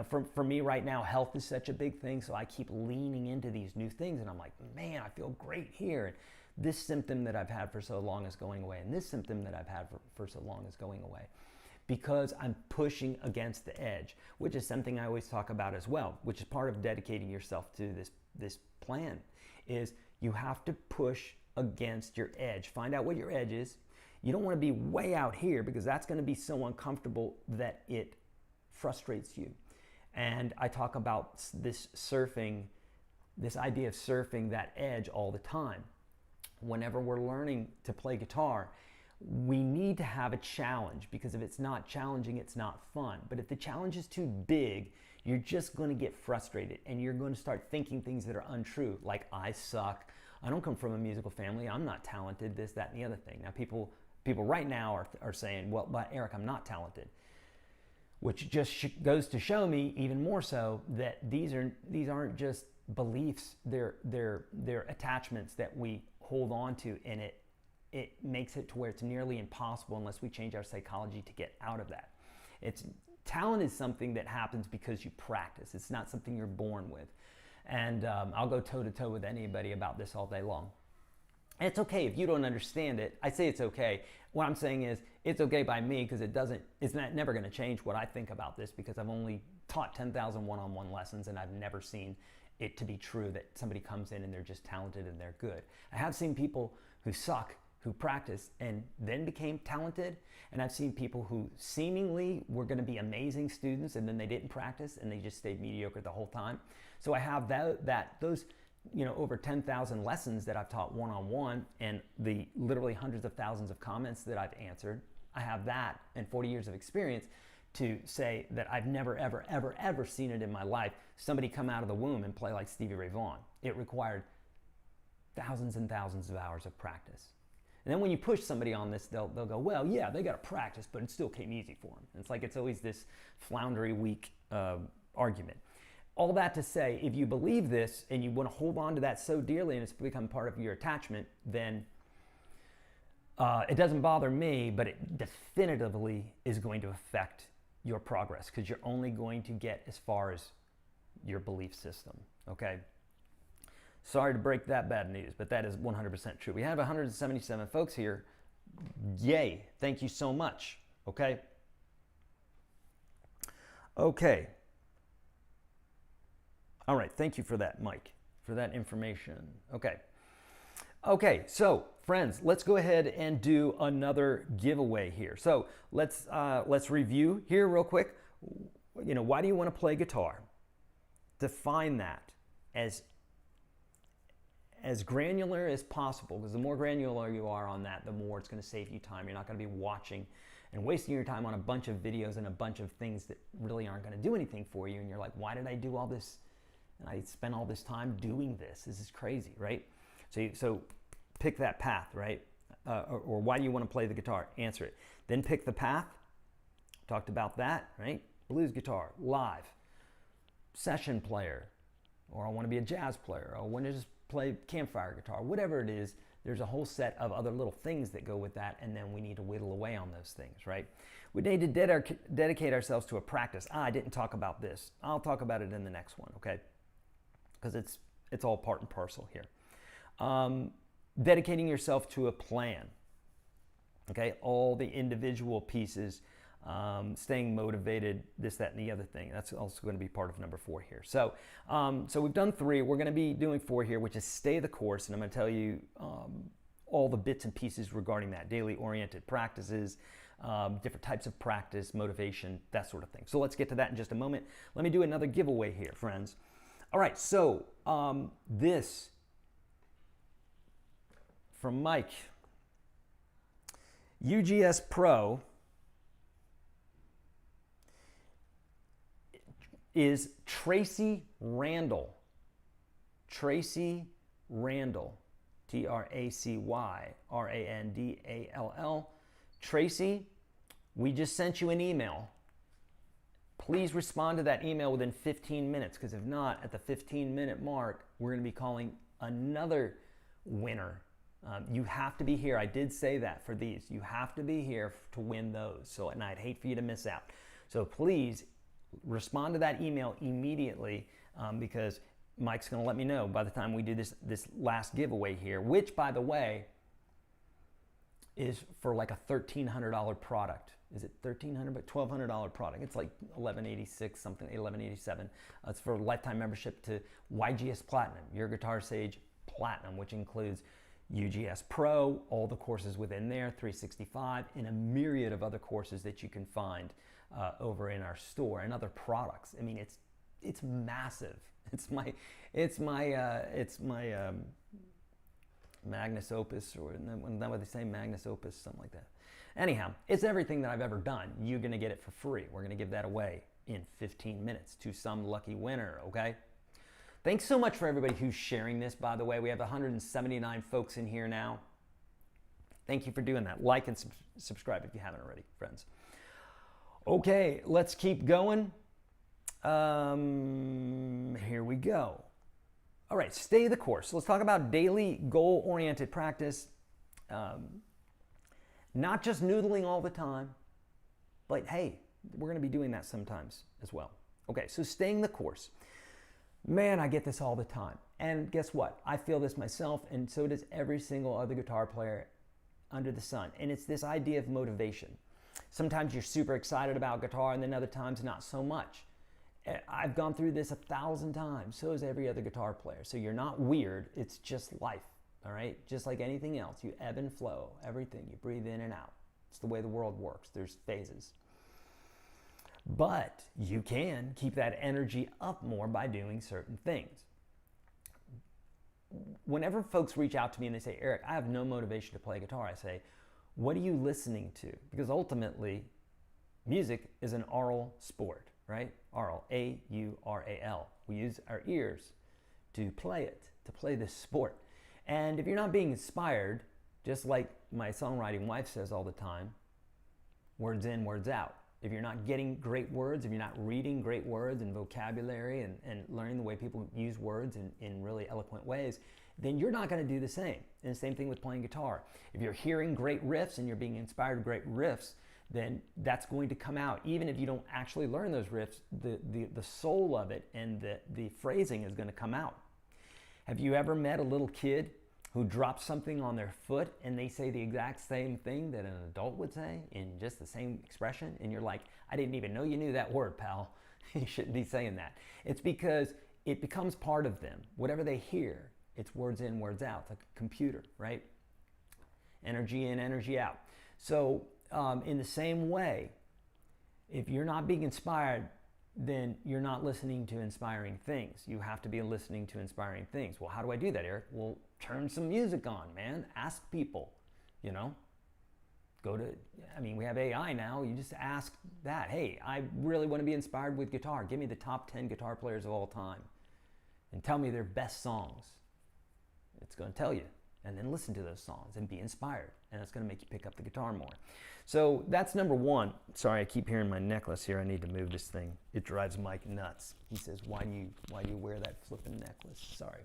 for me right now, health is such a big thing. So I keep leaning into these new things, and I'm like, man, I feel great here. And this symptom that I've had for so long is going away, and this symptom that I've had for so long is going away, because I'm pushing against the edge, which is something I always talk about as well, which is part of dedicating yourself to this plan, is you have to push against your edge. Find out what your edge is. You don't want to be way out here, because that's going to be so uncomfortable that it frustrates you. And I talk about this idea of surfing that edge all the time. Whenever we're learning to play guitar, we need to have a challenge, because if it's not challenging, it's not fun. But if the challenge is too big, you're just going to get frustrated, and you're going to start thinking things that are untrue, like I suck, I don't come from a musical family, I'm not talented, this, that, and the other thing. Now people right now are saying, well, but Eric, I'm not talented, which just goes to show me even more so that these aren't just beliefs, they're attachments that we hold on to, and it makes it to where it's nearly impossible unless we change our psychology to get out of that. Talent is something that happens because you practice. It's not something you're born with. And I'll go toe to toe with anybody about this all day long. And it's okay if you don't understand it. I say it's okay. What I'm saying is it's okay by me because it's never going to change what I think about this, because I've only taught 10,000 one-on-one lessons and I've never seen it to be true that somebody comes in and they're just talented and they're good. I have seen people who suck, who practiced and then became talented, and I've seen people who seemingly were going to be amazing students and then they didn't practice and they just stayed mediocre the whole time. So I have those over 10,000 lessons that I've taught one-on-one, and the literally hundreds of thousands of comments that I've answered. I have that and 40 years of experience to say that I've never, ever, ever, ever seen it in my life. Somebody come out of the womb and play like Stevie Ray Vaughan. It required thousands and thousands of hours of practice. And then when you push somebody on this, they'll go, well, yeah, they got to practice, but it still came easy for them. And it's like, it's always this floundery, weak argument. All that to say, if you believe this and you want to hold on to that so dearly and it's become part of your attachment, then it doesn't bother me, but it definitively is going to affect your progress, because you're only going to get as far as your belief system, okay? Sorry to break that bad news, but that is 100% true. We have 177 folks here. Yay, thank you so much, okay? Okay. All right, thank you for that, Mike, for that information. Okay, so friends, let's go ahead and do another giveaway here. So let's review here real quick. Why do you want to play guitar? Define that as granular as possible, because the more granular you are on that, the more it's going to save you time. You're not going to be watching and wasting your time on a bunch of videos and a bunch of things that really aren't going to do anything for you. And you're like, why did I do all this? And I spent all this time doing this. This is crazy, right? So pick that path, right? Or why do you want to play the guitar? Answer it. Then pick the path. Talked about that, right? Blues guitar, live, session player, or I want to be a jazz player, or I want to just play campfire guitar, whatever it is. There's a whole set of other little things that go with that, and then we need to whittle away on those things, right? We need to dedicate ourselves to a practice. I didn't talk about this. I'll talk about it in the next one, okay? Because it's all part and parcel here. Dedicating yourself to a plan, okay? All the individual pieces, staying motivated, this, that, and the other thing. That's also going to be part of number 4 here. So we've done 3. We're going to be doing 4 here, which is stay the course, and I'm going to tell you all the bits and pieces regarding that, daily oriented practices, different types of practice, motivation, that sort of thing. So let's get to that in just a moment. Let me do another giveaway here, friends. All right, so this from Mike, UGS Pro is Tracy Randall. Tracy Randall, TracyRandall. Tracy, we just sent you an email. Please respond to that email within 15 minutes, because if not, at the 15-minute mark, we're going to be calling another winner. You have to be here. I did say that for these. You have to be here to win those. So, and I'd hate for you to miss out. So please respond to that email immediately, because Mike's going to let me know by the time we do this last giveaway here, which, by the way, is for like a $1,300 product. Is it $1,300? But $1,200 product. It's like $1,186 something, $1,187. It's for a lifetime membership to YGS Platinum, YourGuitarSage Platinum, which includes UGS Pro, all the courses within there, 365, and a myriad of other courses that you can find over in our store, and other products. I mean, it's massive. It's my Magnus Opus, or isn't that what they say, Magnus Opus, something like that. Anyhow, it's everything that I've ever done. You're going to get it for free. We're going to give that away in 15 minutes to some lucky winner, okay? Thanks so much for everybody who's sharing this, by the way. We have 179 folks in here now. Thank you for doing that. Like and subscribe if you haven't already, friends. Okay, let's keep going. Here we go. All right, stay the course. Let's talk about daily goal-oriented practice. Not just noodling all the time, but hey, we're going to be doing that sometimes as well. Okay, so staying the course. Man, I get this all the time. And guess what? I feel this myself, and so does every single other guitar player under the sun. And it's this idea of motivation. Sometimes you're super excited about guitar, and then other times not so much. I've gone through this 1,000 times. So has every other guitar player. So you're not weird. It's just life, all right? Just like anything else. You ebb and flow. Everything. You breathe in and out. It's the way the world works. There's phases. But you can keep that energy up more by doing certain things. Whenever folks reach out to me and they say, Eric, I have no motivation to play guitar, I say, what are you listening to? Because ultimately, music is an aural sport, right? Aural, A-U-R-A-L. We use our ears to play it, to play this sport. And if you're not being inspired, just like my songwriting wife says all the time, words in, words out. If you're not getting great words, if you're not reading great words and vocabulary and learning the way people use words in really eloquent ways, then you're not going to do the same. And the same thing with playing guitar. If you're hearing great riffs and you're being inspired by great riffs, then that's going to come out. Even if you don't actually learn those riffs, the soul of it and the phrasing is going to come out. Have you ever met a little kid who drops something on their foot and they say the exact same thing that an adult would say in just the same expression? And you're like, I didn't even know you knew that word, pal. You shouldn't be saying that. It's because it becomes part of them. Whatever they hear, it's words in, words out. It's like a computer, right? Energy in, energy out. So in the same way, if you're not being inspired, then you're not listening to inspiring things. You have to be listening to inspiring things. Well, how do I do that, Eric? Well, turn some music on, man. Ask people, you know. We have AI now. You just ask that. Hey, I really want to be inspired with guitar. Give me the top 10 guitar players of all time and tell me their best songs. It's going to tell you. And then listen to those songs and be inspired. And it's going to make you pick up the guitar more. So that's number one. Sorry, I keep hearing my necklace here. I need to move this thing. It drives Mike nuts. He says, why do you wear that flipping necklace? Sorry.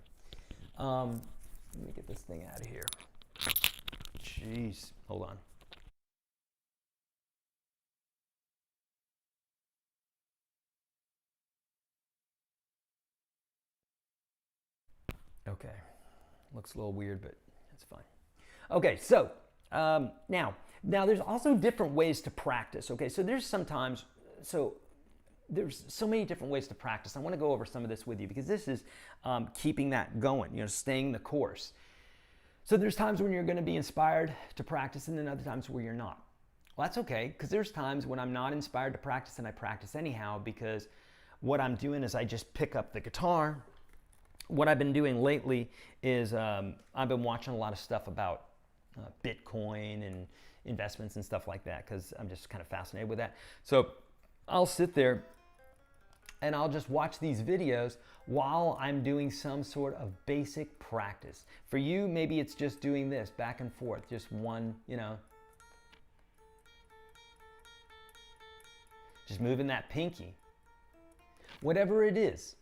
Let me get this thing out of here. Jeez. Hold on. Okay. Looks a little weird, but that's fine. Okay, so now there's also different ways to practice. Okay, so there's so many different ways to practice. I want to go over some of this with you because this is keeping that going, staying the course. So there's times when you're going to be inspired to practice and then other times where you're not. Well, that's okay, because there's times when I'm not inspired to practice and I practice anyhow because what I'm doing is I just pick up the guitar. What I've been doing lately is I've been watching a lot of stuff about Bitcoin and investments and stuff like that because I'm just kind of fascinated with that. So I'll sit there and I'll just watch these videos while I'm doing some sort of basic practice. For you, maybe it's just doing this back and forth, just one, just moving that pinky. Whatever it is,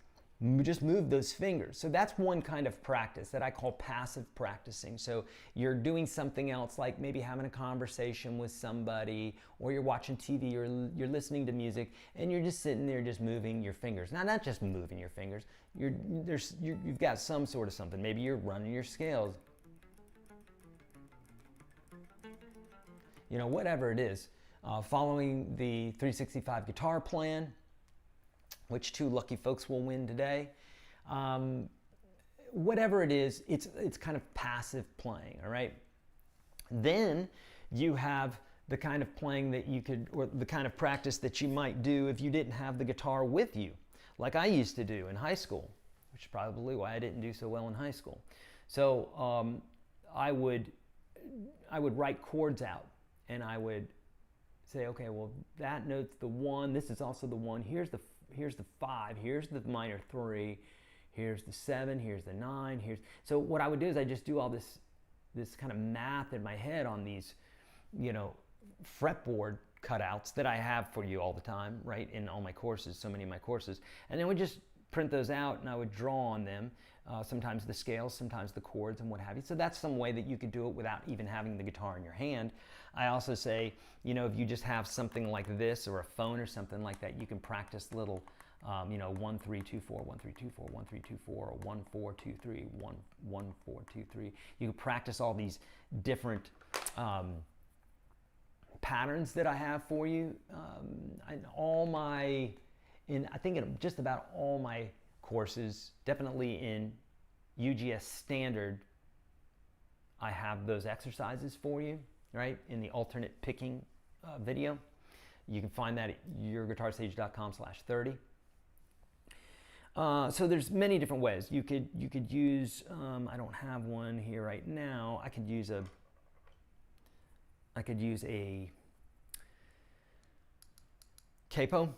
just move those fingers. So that's one kind of practice that I call passive practicing. So you're doing something else, like maybe having a conversation with somebody, or you're watching TV, or you're listening to music, and you're just sitting there just moving your fingers. Now, not just moving your fingers. You've got some sort of something. Maybe you're running your scales. Whatever it is. Following the 365 guitar plan, which 2 lucky folks will win today. Whatever it is, it's kind of passive playing, all right? Then you have the kind of playing that you could, or the kind of practice that you might do if you didn't have the guitar with you, like I used to do in high school, which is probably why I didn't do so well in high school. So I would write chords out, and I would say, okay, well, that note's the 1, this is also the 1, here's the 5, here's the minor 3, here's the 7, here's the 9, so what I would do is I just do all this kind of math in my head on these, fretboard cutouts that I have for you all the time, right, in all my courses, so many of my courses, and then we just print those out and I would draw on them, sometimes the scales, sometimes the chords and what have you. So that's some way that you could do it without even having the guitar in your hand. I also say, if you just have something like this or a phone or something like that, you can practice little You know, 1 3 2 4 1 3 2 4 1 3 2 4 or 1 4 2 3 1 1 4 2 3. You can practice all these different patterns that I have for you. I think in just about all my courses, definitely in UGS Standard, I have those exercises for you, right? In the alternate picking video. You can find that at YourGuitarSage.com/30. So there's many different ways. You could use, I don't have one here right now. I could use a capo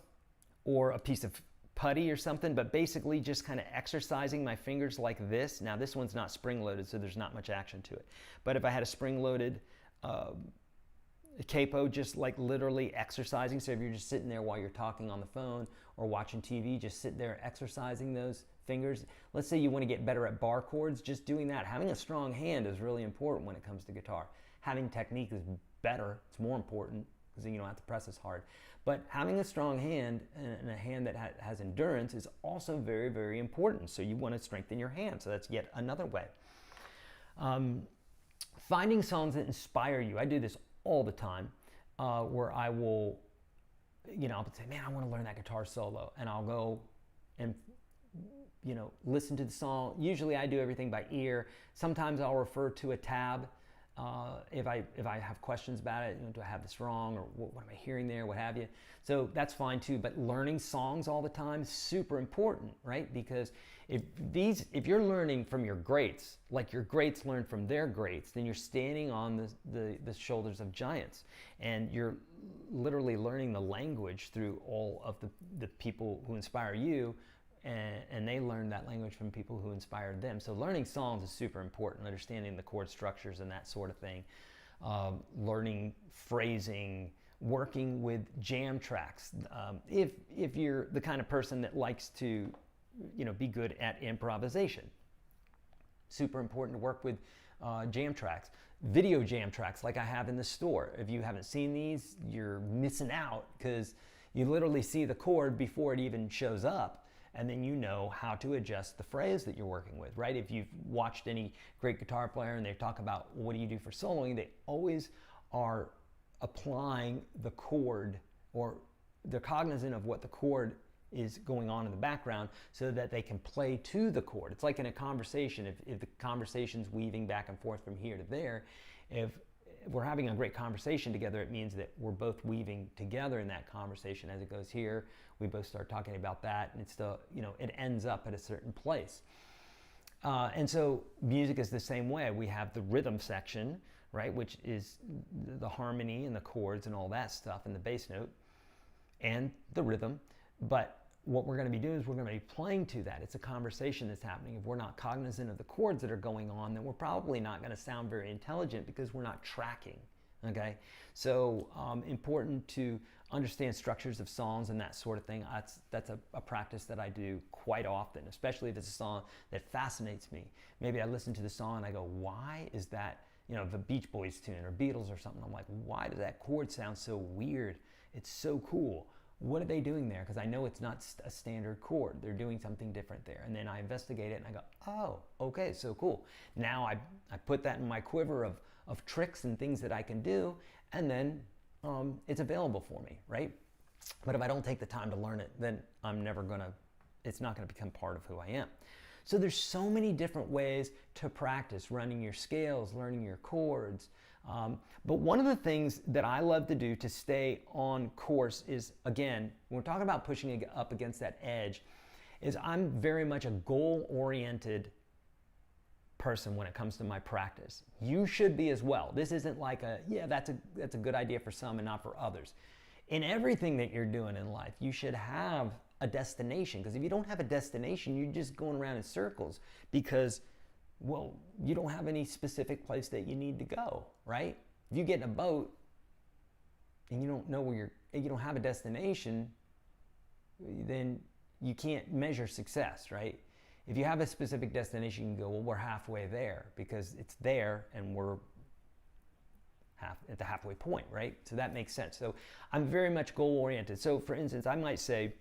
or a piece of putty or something, but basically just kind of exercising my fingers like this. Now this one's not spring-loaded, so there's not much action to it. But if I had a spring-loaded capo, just like literally exercising, so if you're just sitting there while you're talking on the phone or watching TV, just sit there exercising those fingers. Let's say you want to get better at bar chords, just doing that. Having a strong hand is really important when it comes to guitar. Having technique is better, it's more important, because then you don't have to press as hard. But having a strong hand and a hand that has endurance is also very, very important. So you want to strengthen your hand. So that's yet another way. Finding songs that inspire you. I do this all the time, where I will, I'll say, man, I want to learn that guitar solo. And I'll go and, listen to the song. Usually I do everything by ear. Sometimes I'll refer to a tab. If I have questions about it, do I have this wrong, or what am I hearing there, what have you. So that's fine too, but learning songs all the time is super important, right? Because if you're learning from your greats, like your greats learn from their greats, then you're standing on the shoulders of giants, and you're literally learning the language through all of the people who inspire you, and they learn that language from people who inspired them. So learning songs is super important, understanding the chord structures and that sort of thing. Learning phrasing, working with jam tracks. If you're the kind of person that likes to, be good at improvisation. Super important to work with jam tracks. Video jam tracks like I have in the store. If you haven't seen these, you're missing out, because you literally see the chord before it even shows up. And then you know how to adjust the phrase that you're working with, right? If you've watched any great guitar player and they talk about what do you do for soloing, they always are applying the chord, or they're cognizant of what the chord is going on in the background so that they can play to the chord. It's like in a conversation, if the conversation's weaving back and forth from here to there, if we're having a great conversation together, it means that we're both weaving together in that conversation. As it goes here, we both start talking about that, and it's still, it ends up at a certain place. And so music is the same way. We have the rhythm section, right, which is the harmony and the chords and all that stuff, and the bass note and the rhythm. But what we're going to be doing is we're going to be playing to that. It's a conversation that's happening. If we're not cognizant of the chords that are going on, then we're probably not going to sound very intelligent, because we're not tracking, okay? So important to understand structures of songs and that sort of thing. That's a practice that I do quite often, especially if it's a song that fascinates me. Maybe I listen to the song and I go, why is that, the Beach Boys tune or Beatles or something? I'm like, why does that chord sound so weird? It's so cool. What are they doing there? Because I know it's not a standard chord. They're doing something different there. And then I investigate it and I go, oh, okay, so cool. Now I put that in my quiver of tricks and things that I can do, and then it's available for me, right? But if I don't take the time to learn it, then it's not gonna become part of who I am. So there's so many different ways to practice, running your scales, learning your chords. But one of the things that I love to do to stay on course is, again, when we're talking about pushing up against that edge, is I'm very much a goal-oriented person when it comes to my practice. You should be as well. This isn't like that's a good idea for some and not for others. In everything that you're doing in life, you should have a destination, because if you don't have a destination, you're just going around in circles, because you don't have any specific place that you need to go, right? If you get in a boat and you don't know you don't have a destination, then you can't measure success, right? If you have a specific destination, you can go, well, we're halfway there, because it's there and we're at the halfway point, right? So that makes sense. So I'm very much goal-oriented. So for instance, I might say,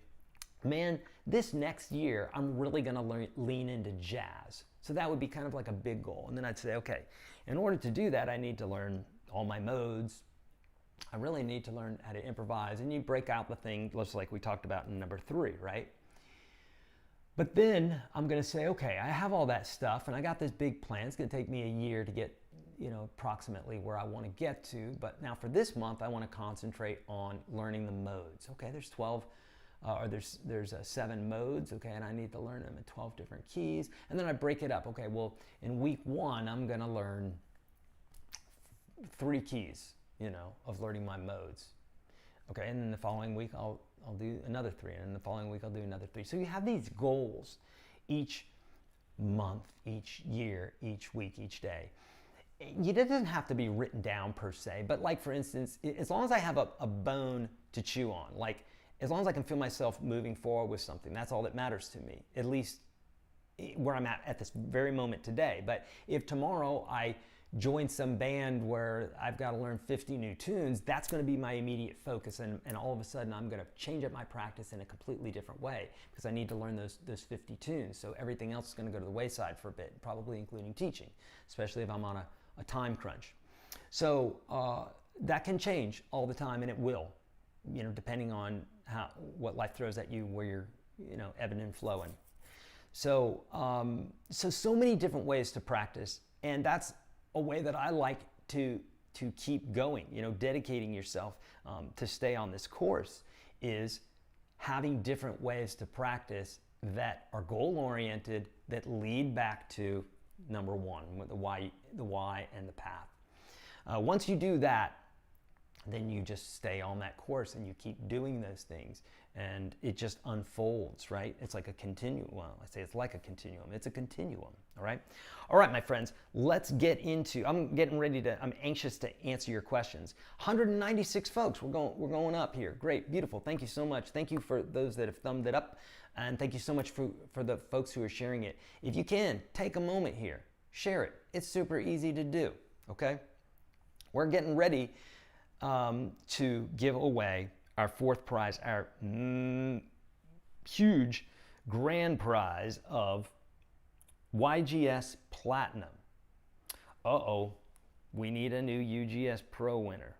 man, this next year, I'm really going to lean into jazz. So that would be kind of like a big goal. And then I'd say, okay, in order to do that, I need to learn all my modes. I really need to learn how to improvise. And you break out the thing, just like we talked about in number 3, right? But then I'm going to say, okay, I have all that stuff and I got this big plan. It's going to take me a year to get, approximately where I want to get to. But now for this month, I want to concentrate on learning the modes. Okay, there's 12, or there's 7 modes, okay, and I need to learn them in 12 different keys. And then I break it up. Okay, well, in week 1, I'm going to learn 3 keys, of learning my modes. Okay, and then the following week, I'll do another 3, and the following week I'll do another 3. So you have these goals each month, each year, each week, each day. It doesn't have to be written down per se, but like for instance, as long as I have a bone to chew on, like as long as I can feel myself moving forward with something, that's all that matters to me, at least where I'm at this very moment today. But if tomorrow I join some band where I've got to learn 50 new tunes, that's going to be my immediate focus, and all of a sudden I'm going to change up my practice in a completely different way because I need to learn those 50 tunes. So everything else is going to go to the wayside for a bit, probably including teaching, especially if I'm on a time crunch. So that can change all the time, and it will, depending on what life throws at you, where you're ebbing and flowing. So so many different ways to practice, and that's a way that I like to keep going, dedicating yourself to stay on this course, is having different ways to practice that are goal-oriented, that lead back to number 1, with the why and the path. Once you do that, then you just stay on that course and you keep doing those things, and it just unfolds, right? It's like a continuum. Well, I say it's like a continuum. It's a continuum, all right? All right, my friends, let's get into, I'm anxious to answer your questions. 196 folks, we're going up here. Great, beautiful, thank you so much. Thank you for those that have thumbed it up, and thank you so much for the folks who are sharing it. If you can, take a moment here, share it. It's super easy to do, okay? We're getting ready to give away our 4th prize, our huge grand prize of YGS Platinum. Uh-oh, we need a new UGS Pro winner.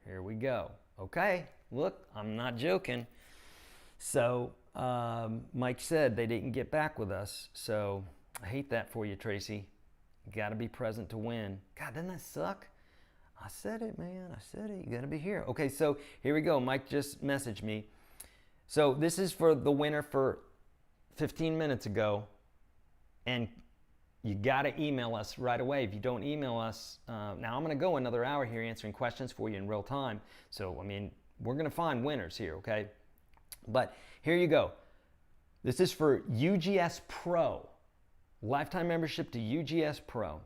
Here we go. Okay, look, I'm not joking. So Mike said they didn't get back with us, so I hate that for you, Tracy. You gotta be present to win. God, doesn't that suck? I said it, man. I said it. You got to be here. Okay, so here we go. Mike just messaged me. So this is for the winner for 15 minutes ago. And you got to email us right away. If you don't email us, now I'm going to go another hour here answering questions for you in real time. So, I mean, we're going to find winners here, okay? But here you go. This is for UGS Pro. Lifetime membership to UGS Pro.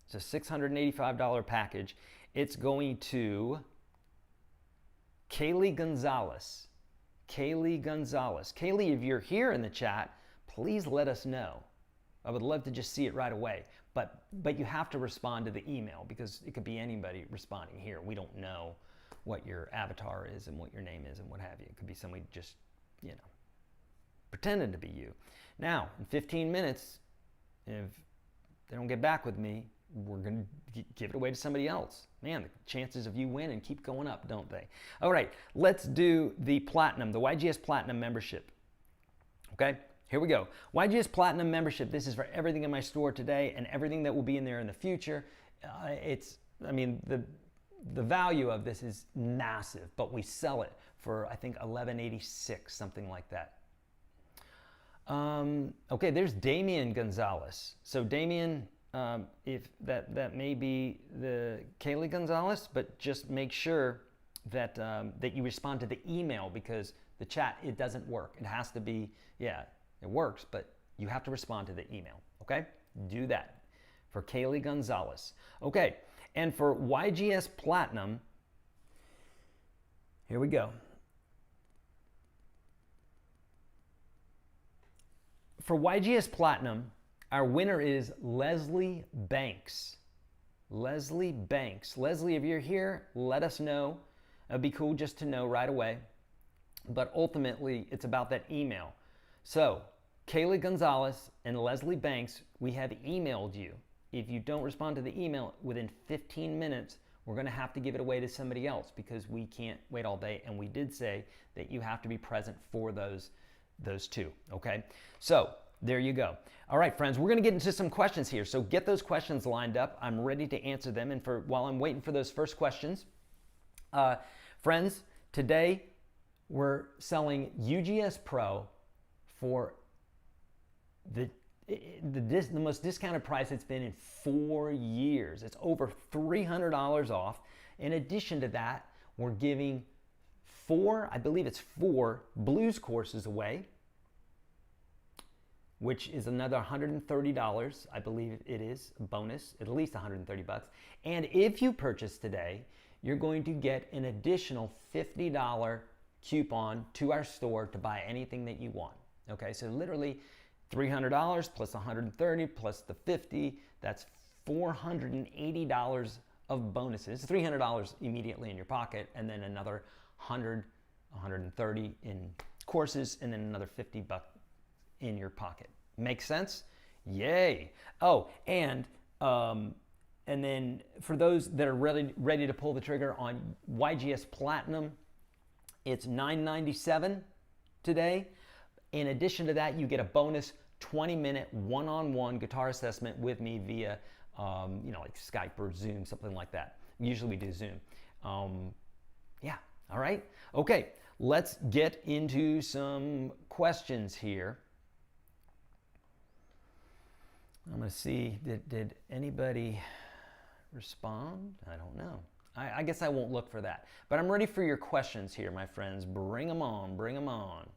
It's a $685 package. It's going to Kaylee Gonzalez. Kaylee Gonzalez. Kaylee, if you're here in the chat, please let us know. I would love to just see it right away. But you have to respond to the email, because it could be anybody responding here. We don't know what your avatar is and what your name is and what have you. It could be somebody just, pretending to be you. Now, in 15 minutes, if they don't get back with me, we're going to give it away to somebody else. Man, the chances of you winning keep going up, don't they? All right, let's do the Platinum, the YGS Platinum membership. Okay, here we go. YGS Platinum membership. This is for everything in my store today and everything that will be in there in the future. The value of this is massive, but we sell it for, I think, $11.86, something like that. Okay, there's Damian Gonzalez. So Damian, if that may be the Kaylee Gonzalez, but just make sure that that you respond to the email, because the chat, it doesn't work. It has to be, yeah, it works, but you have to respond to the email, okay? Do that for Kaylee Gonzalez. Okay, and for YGS Platinum, here we go. For YGS Platinum, our winner is Leslie Banks. Leslie Banks. Leslie, if you're here, let us know. It'd be cool just to know right away. but ultimately it's about that email. So Kaylee Gonzalez and Leslie Banks, we have emailed you. If you don't respond to the email within 15 minutes, we're going to have to give it away to somebody else because we can't wait all day. And we did say that you have to be present for those two, okay? So there you go. All right, friends, we're going to get into some questions here. So get those questions lined up. I'm ready to answer them. And while I'm waiting for those first questions, friends, today we're selling UGS Pro for the most discounted price it's been in 4 years. It's over $300 off. In addition to that, we're giving four blues courses away, which is another $130. I believe it is a bonus, at least $130. And if you purchase today, you're going to get an additional $50 coupon to our store to buy anything that you want. Okay, so literally $300 plus $130 plus the $50, that's $480 of bonuses. $300 immediately in your pocket, and then another $130 in courses, and then another $50 in your pocket. Make sense? Yay! Oh, and then for those that are ready to pull the trigger on YGS Platinum, it's $997 today. In addition to that, you get a bonus 20-minute one-on-one guitar assessment with me via, like Skype or Zoom, something like that. Usually we do Zoom. Yeah, all right. Okay, let's get into some questions here. I'm going to see, did anybody respond? I don't know. I guess I won't look for that. But I'm ready for your questions here, my friends. Bring them on, bring them on.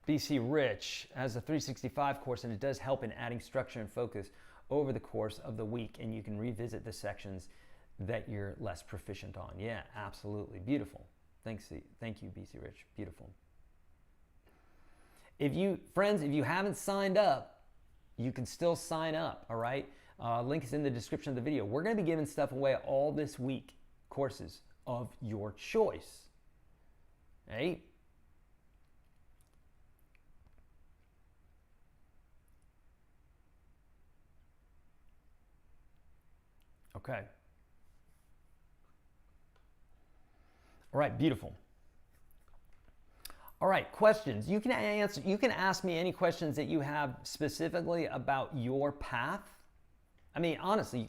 BC Rich has a 365 course, and it does help in adding structure and focus over the course of the week, and you can revisit the sections that you're less proficient on. Yeah, absolutely. Beautiful. Thank you, BC Rich. Beautiful. If you haven't signed up, you can still sign up, all right? Link is in the description of the video. We're going to be giving stuff away all this week, courses of your choice, right? Okay. All right, beautiful. All right, questions. You can ask me any questions that you have specifically about your path. I mean, honestly, you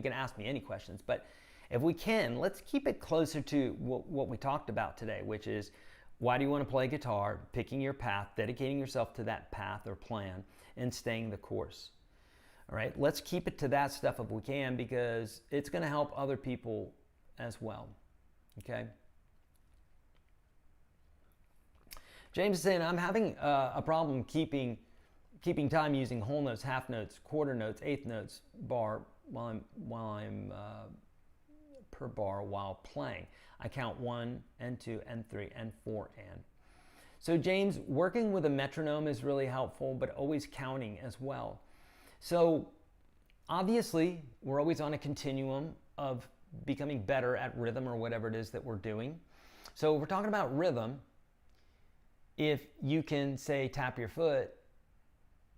can ask me any questions, but if we can, let's keep it closer to what we talked about today, which is why do you want to play guitar, picking your path, dedicating yourself to that path or plan, and staying the course. All right, let's keep it to that stuff if we can, because it's going to help other people as well. Okay. James is saying, I'm having a problem keeping time using whole notes, half notes, quarter notes, eighth notes, bar while I'm per bar while playing. I count 1 and 2 and 3 and 4 and. So James, working with a metronome is really helpful, but always counting as well. So obviously, we're always on a continuum of becoming better at rhythm or whatever it is that we're doing. So if we're talking about rhythm, if you can say tap your foot,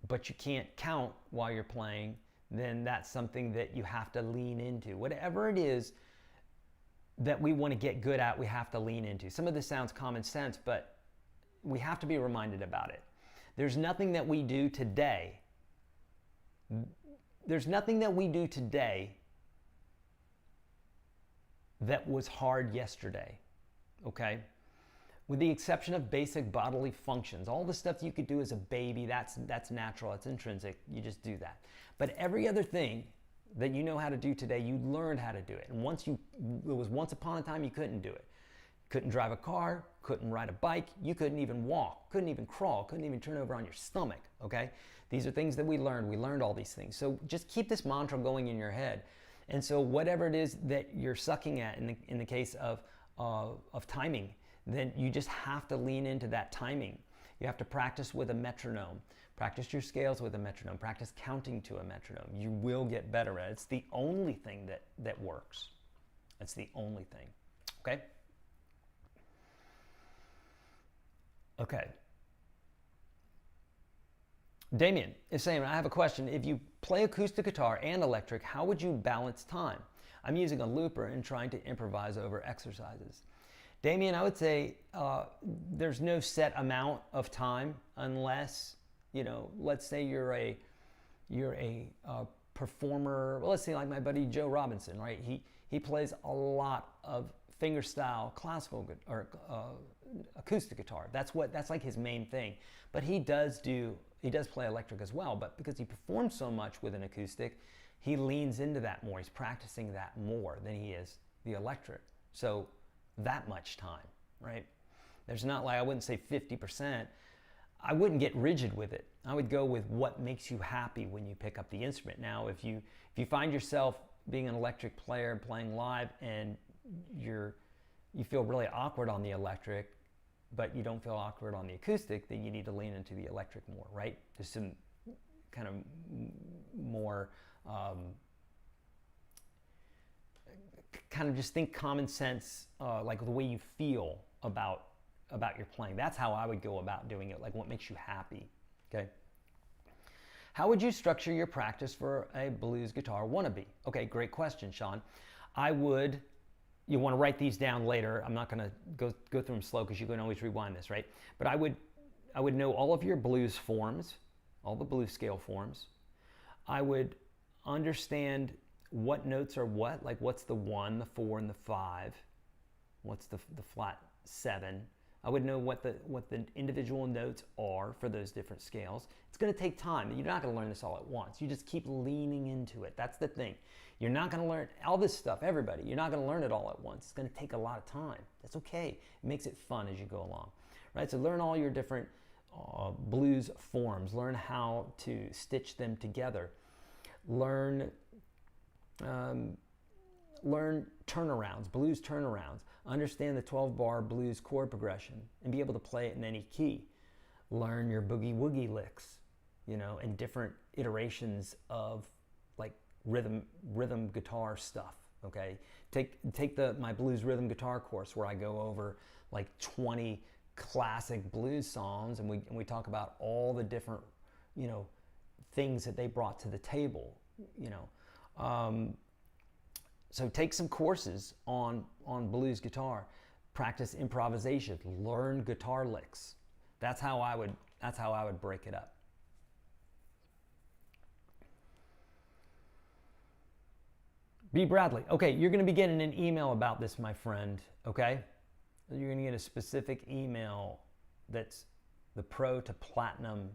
but you can't count while you're playing, then that's something that you have to lean into. Whatever it is that we want to get good at, we have to lean into. Some of this sounds common sense, but we have to be reminded about it. There's nothing that we do today. There's nothing that we do today that was hard yesterday, okay? With the exception of basic bodily functions. All the stuff you could do as a baby, that's natural, it's intrinsic, you just do that. But every other thing that you know how to do today, you learned how to do it. And once upon a time you couldn't do it. Couldn't drive a car, couldn't ride a bike, you couldn't even walk, couldn't even crawl, couldn't even turn over on your stomach, okay? These are things that we learned all these things. So just keep this mantra going in your head. And so whatever it is that you're sucking at in the case of timing, then you just have to lean into that timing. You have to practice with a metronome. Practice your scales with a metronome. Practice counting to a metronome. You will get better at it. It's the only thing that works. It's the only thing. Okay? Okay. Damien is saying, I have a question. If you play acoustic guitar and electric, how would you balance time? I'm using a looper and trying to improvise over exercises. Damien, I would say there's no set amount of time unless, let's say you're a performer. Well, let's say like my buddy Joe Robinson, right? He plays a lot of fingerstyle classical or acoustic guitar. That's like his main thing. But he does play electric as well. But because he performs so much with an acoustic, he leans into that more. He's practicing that more than he is the electric. So that much time, right? There's not like, I wouldn't say 50%. I wouldn't get rigid with it. I would go with what makes you happy when you pick up the instrument. Now, if you find yourself being an electric player and playing live and you feel really awkward on the electric, but you don't feel awkward on the acoustic, then you need to lean into the electric more, right? There's some kind of more kind of just think common sense, like the way you feel about your playing. That's how I would go about doing it, like what makes you happy, okay? How would you structure your practice for a blues guitar wannabe? Okay, great question, Sean. You want to write these down later. I'm not going to go through them slow because you can always rewind this, right? But I would know all of your blues forms, all the blues scale forms. I would understand what notes are what, like what's the 1, the 4, and the 5. What's the flat 7. I would know what the individual notes are for those different scales. It's going to take time. You're not going to learn this all at once. You just keep leaning into it. That's the thing. You're not going to learn all this stuff, everybody. You're not going to learn it all at once. It's going to take a lot of time. That's okay. It makes it fun as you go along, right? So learn all your different blues forms. Learn how to stitch them together. Learn turnarounds, blues turnarounds. Understand the 12-bar blues chord progression and be able to play it in any key. Learn your boogie-woogie licks, and different iterations of like rhythm guitar stuff, okay? Take my blues rhythm guitar course where I go over like 20 classic blues songs and we talk about all the different, things that they brought to the table, So take some courses on blues guitar, practice improvisation, learn guitar licks. That's how I would break it up. B. Bradley, okay, you're going to be getting an email about this, my friend, okay? You're going to get a specific email that's the pro to platinum.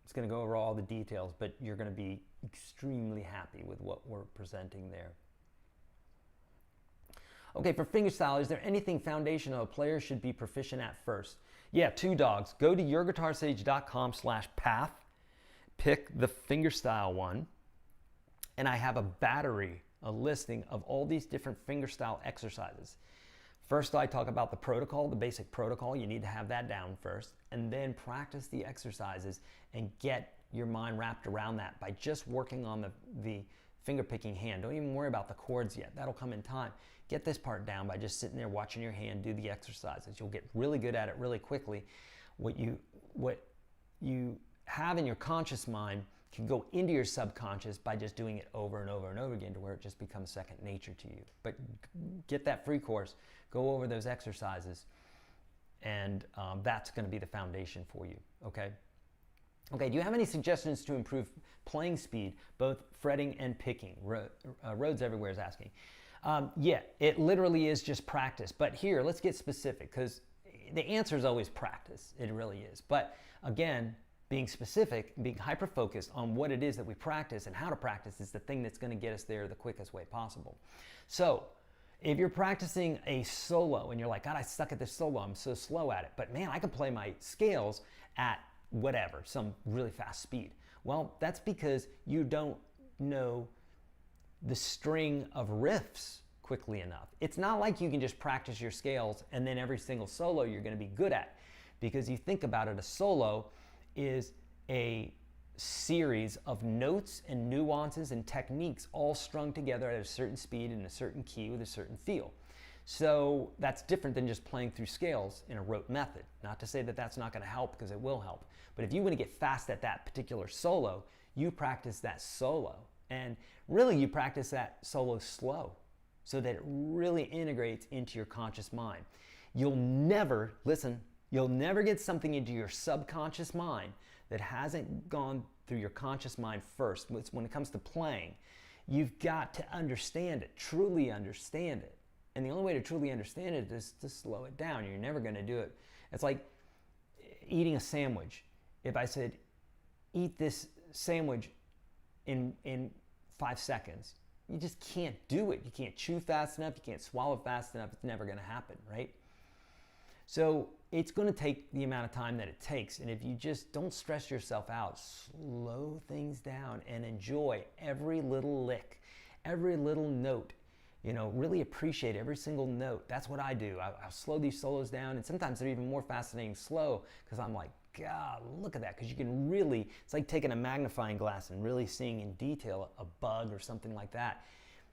It's going to go over all the details, but you're going to be extremely happy with what we're presenting there. Okay, for fingerstyle, is there anything foundational a player should be proficient at first? Yeah, 2 dogs. Go to YourGuitarSage.com/path, pick the fingerstyle one, and I have a listing of all these different fingerstyle exercises. First, I talk about the protocol, the basic protocol. You need to have that down first, and then practice the exercises and get your mind wrapped around that by just working on the finger picking hand. Don't even worry about the chords yet. That'll come in time. Get this part down by just sitting there watching your hand do the exercises. You'll get really good at it really quickly. What you have in your conscious mind can go into your subconscious by just doing it over and over and over again to where it just becomes second nature to you. But get that free course, go over those exercises, and that's going to be the foundation for you, okay? Okay, do you have any suggestions to improve playing speed, both fretting and picking? Rhodes Everywhere is asking. Yeah, it literally is just practice. But here, let's get specific, because the answer is always practice. It really is. But again, being specific, being hyper-focused on what it is that we practice and how to practice is the thing that's going to get us there the quickest way possible. So if you're practicing a solo and you're like, God, I suck at this solo, I'm so slow at it, but man, I can play my scales at whatever, some really fast speed. Well, that's because you don't know the string of riffs quickly enough. It's not like you can just practice your scales and then every single solo you're going to be good at, because you think about it, a solo is a series of notes and nuances and techniques all strung together at a certain speed and a certain key with a certain feel. So that's different than just playing through scales in a rote method. Not to say that that's not going to help, because it will help. But if you want to get fast at that particular solo, you practice that solo. And really you practice that solo slow so that it really integrates into your conscious mind. You'll never, listen, you'll never get something into your subconscious mind that hasn't gone through your conscious mind first. When it comes to playing, you've got to understand it, truly understand it. And the only way to truly understand it is to slow it down. You're never going to do it. It's like eating a sandwich. If I said, eat this sandwich in 5 seconds, you just can't do it. You can't chew fast enough. You can't swallow fast enough. It's never going to happen, right? So it's going to take the amount of time that it takes. And if you just don't stress yourself out, slow things down and enjoy every little lick, every little note. You know, really appreciate every single note. That's what I do. I'll slow these solos down, and sometimes they're even more fascinating slow, because I'm like, God, look at that. Because you can really, it's like taking a magnifying glass and really seeing in detail a bug or something like that.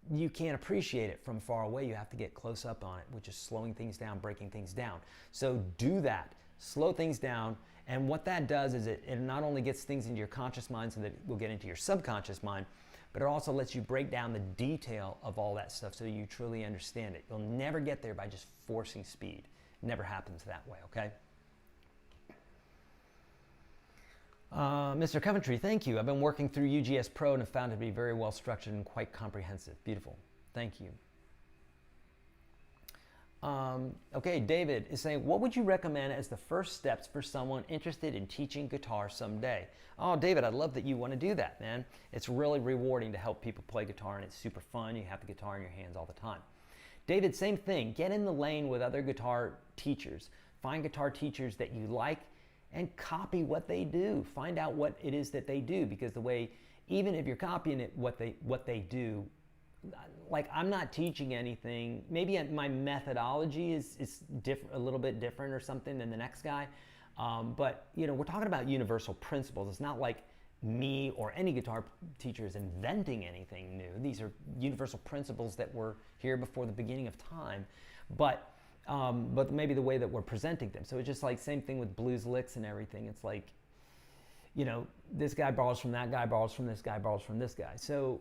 You can't appreciate it from far away. You have to get close up on it, which is slowing things down, breaking things down. So do that. Slow things down. And what that does is it not only gets things into your conscious mind so that it will get into your subconscious mind, but it also lets you break down the detail of all that stuff so you truly understand it. You'll never get there by just forcing speed. It never happens that way, okay? Mr. Coventry, thank you. I've been working through UGS Pro and have found it to be very well structured and quite comprehensive. Beautiful. Thank you. Okay, David is saying, what would you recommend as the first steps for someone interested in teaching guitar someday? Oh, David, I love that you want to do that, man. It's really rewarding to help people play guitar, and it's super fun. You have the guitar in your hands all the time. David, same thing. Get in the lane with other guitar teachers. Find guitar teachers that you like and copy what they do. Find out what it is that they do, because the way, even if you're copying it, what they do, like, I'm not teaching anything. Maybe my methodology is different, a little bit different or something than the next guy. But you know, we're talking about universal principles. It's not like me or any guitar teacher is inventing anything new. These are universal principles that were here before the beginning of time, but maybe the way that we're presenting them. So it's just like same thing with blues licks and everything. It's like, you know, this guy borrows from that guy, borrows from this guy, borrows from this guy. So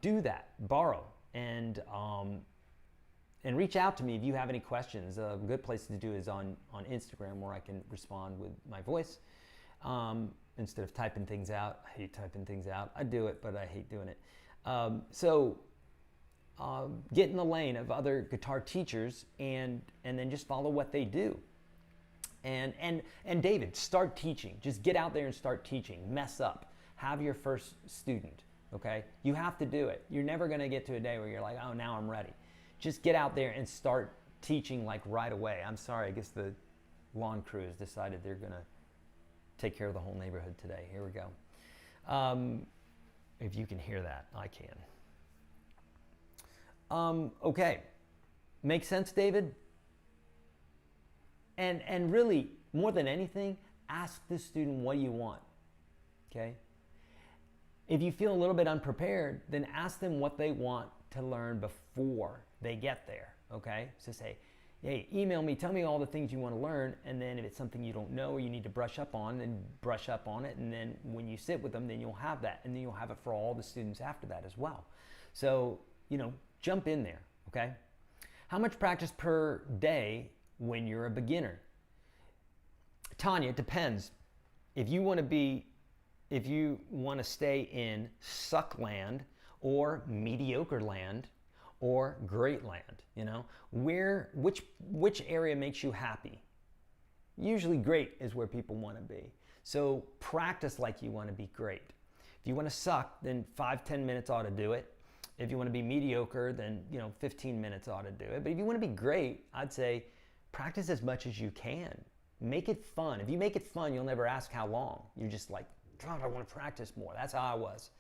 do that, borrow, and reach out to me if you have any questions. A good place to do is on Instagram, where I can respond with my voice instead of typing things out. I hate typing things out. I do it, but I hate doing it. Get in the lane of other guitar teachers and then just follow what they do. And David, start teaching. Just get out there and start teaching. Mess up. Have your first student. Okay? You have to do it. You're never going to get to a day where you're like, oh, now I'm ready. Just get out there and start teaching like right away. I'm sorry, I guess the lawn crew has decided they're going to take care of the whole neighborhood today. Here we go. If you can hear that, I can. Okay. Make sense, David? And really, more than anything, ask the student, what do you want? Okay? If you feel a little bit unprepared, then ask them what they want to learn before they get there, okay? So say, hey, email me, tell me all the things you want to learn, and then if it's something you don't know or you need to brush up on, then brush up on it, and then when you sit with them, then you'll have that, and then you'll have it for all the students after that as well. So, you know, jump in there, okay? How much practice per day when you're a beginner? Tanya, it depends. If you want to stay in suck land or mediocre land or great land, you know, which area makes you happy? Usually great is where people want to be. So practice like you want to be great. If you want to suck, then 5-10 minutes ought to do it. If you want to be mediocre, then 15 minutes ought to do it. But if you want to be great, I'd say practice as much as you can. Make it fun. If you make it fun, you'll never ask how long. You're just like, God, I want to practice more. That's how I was,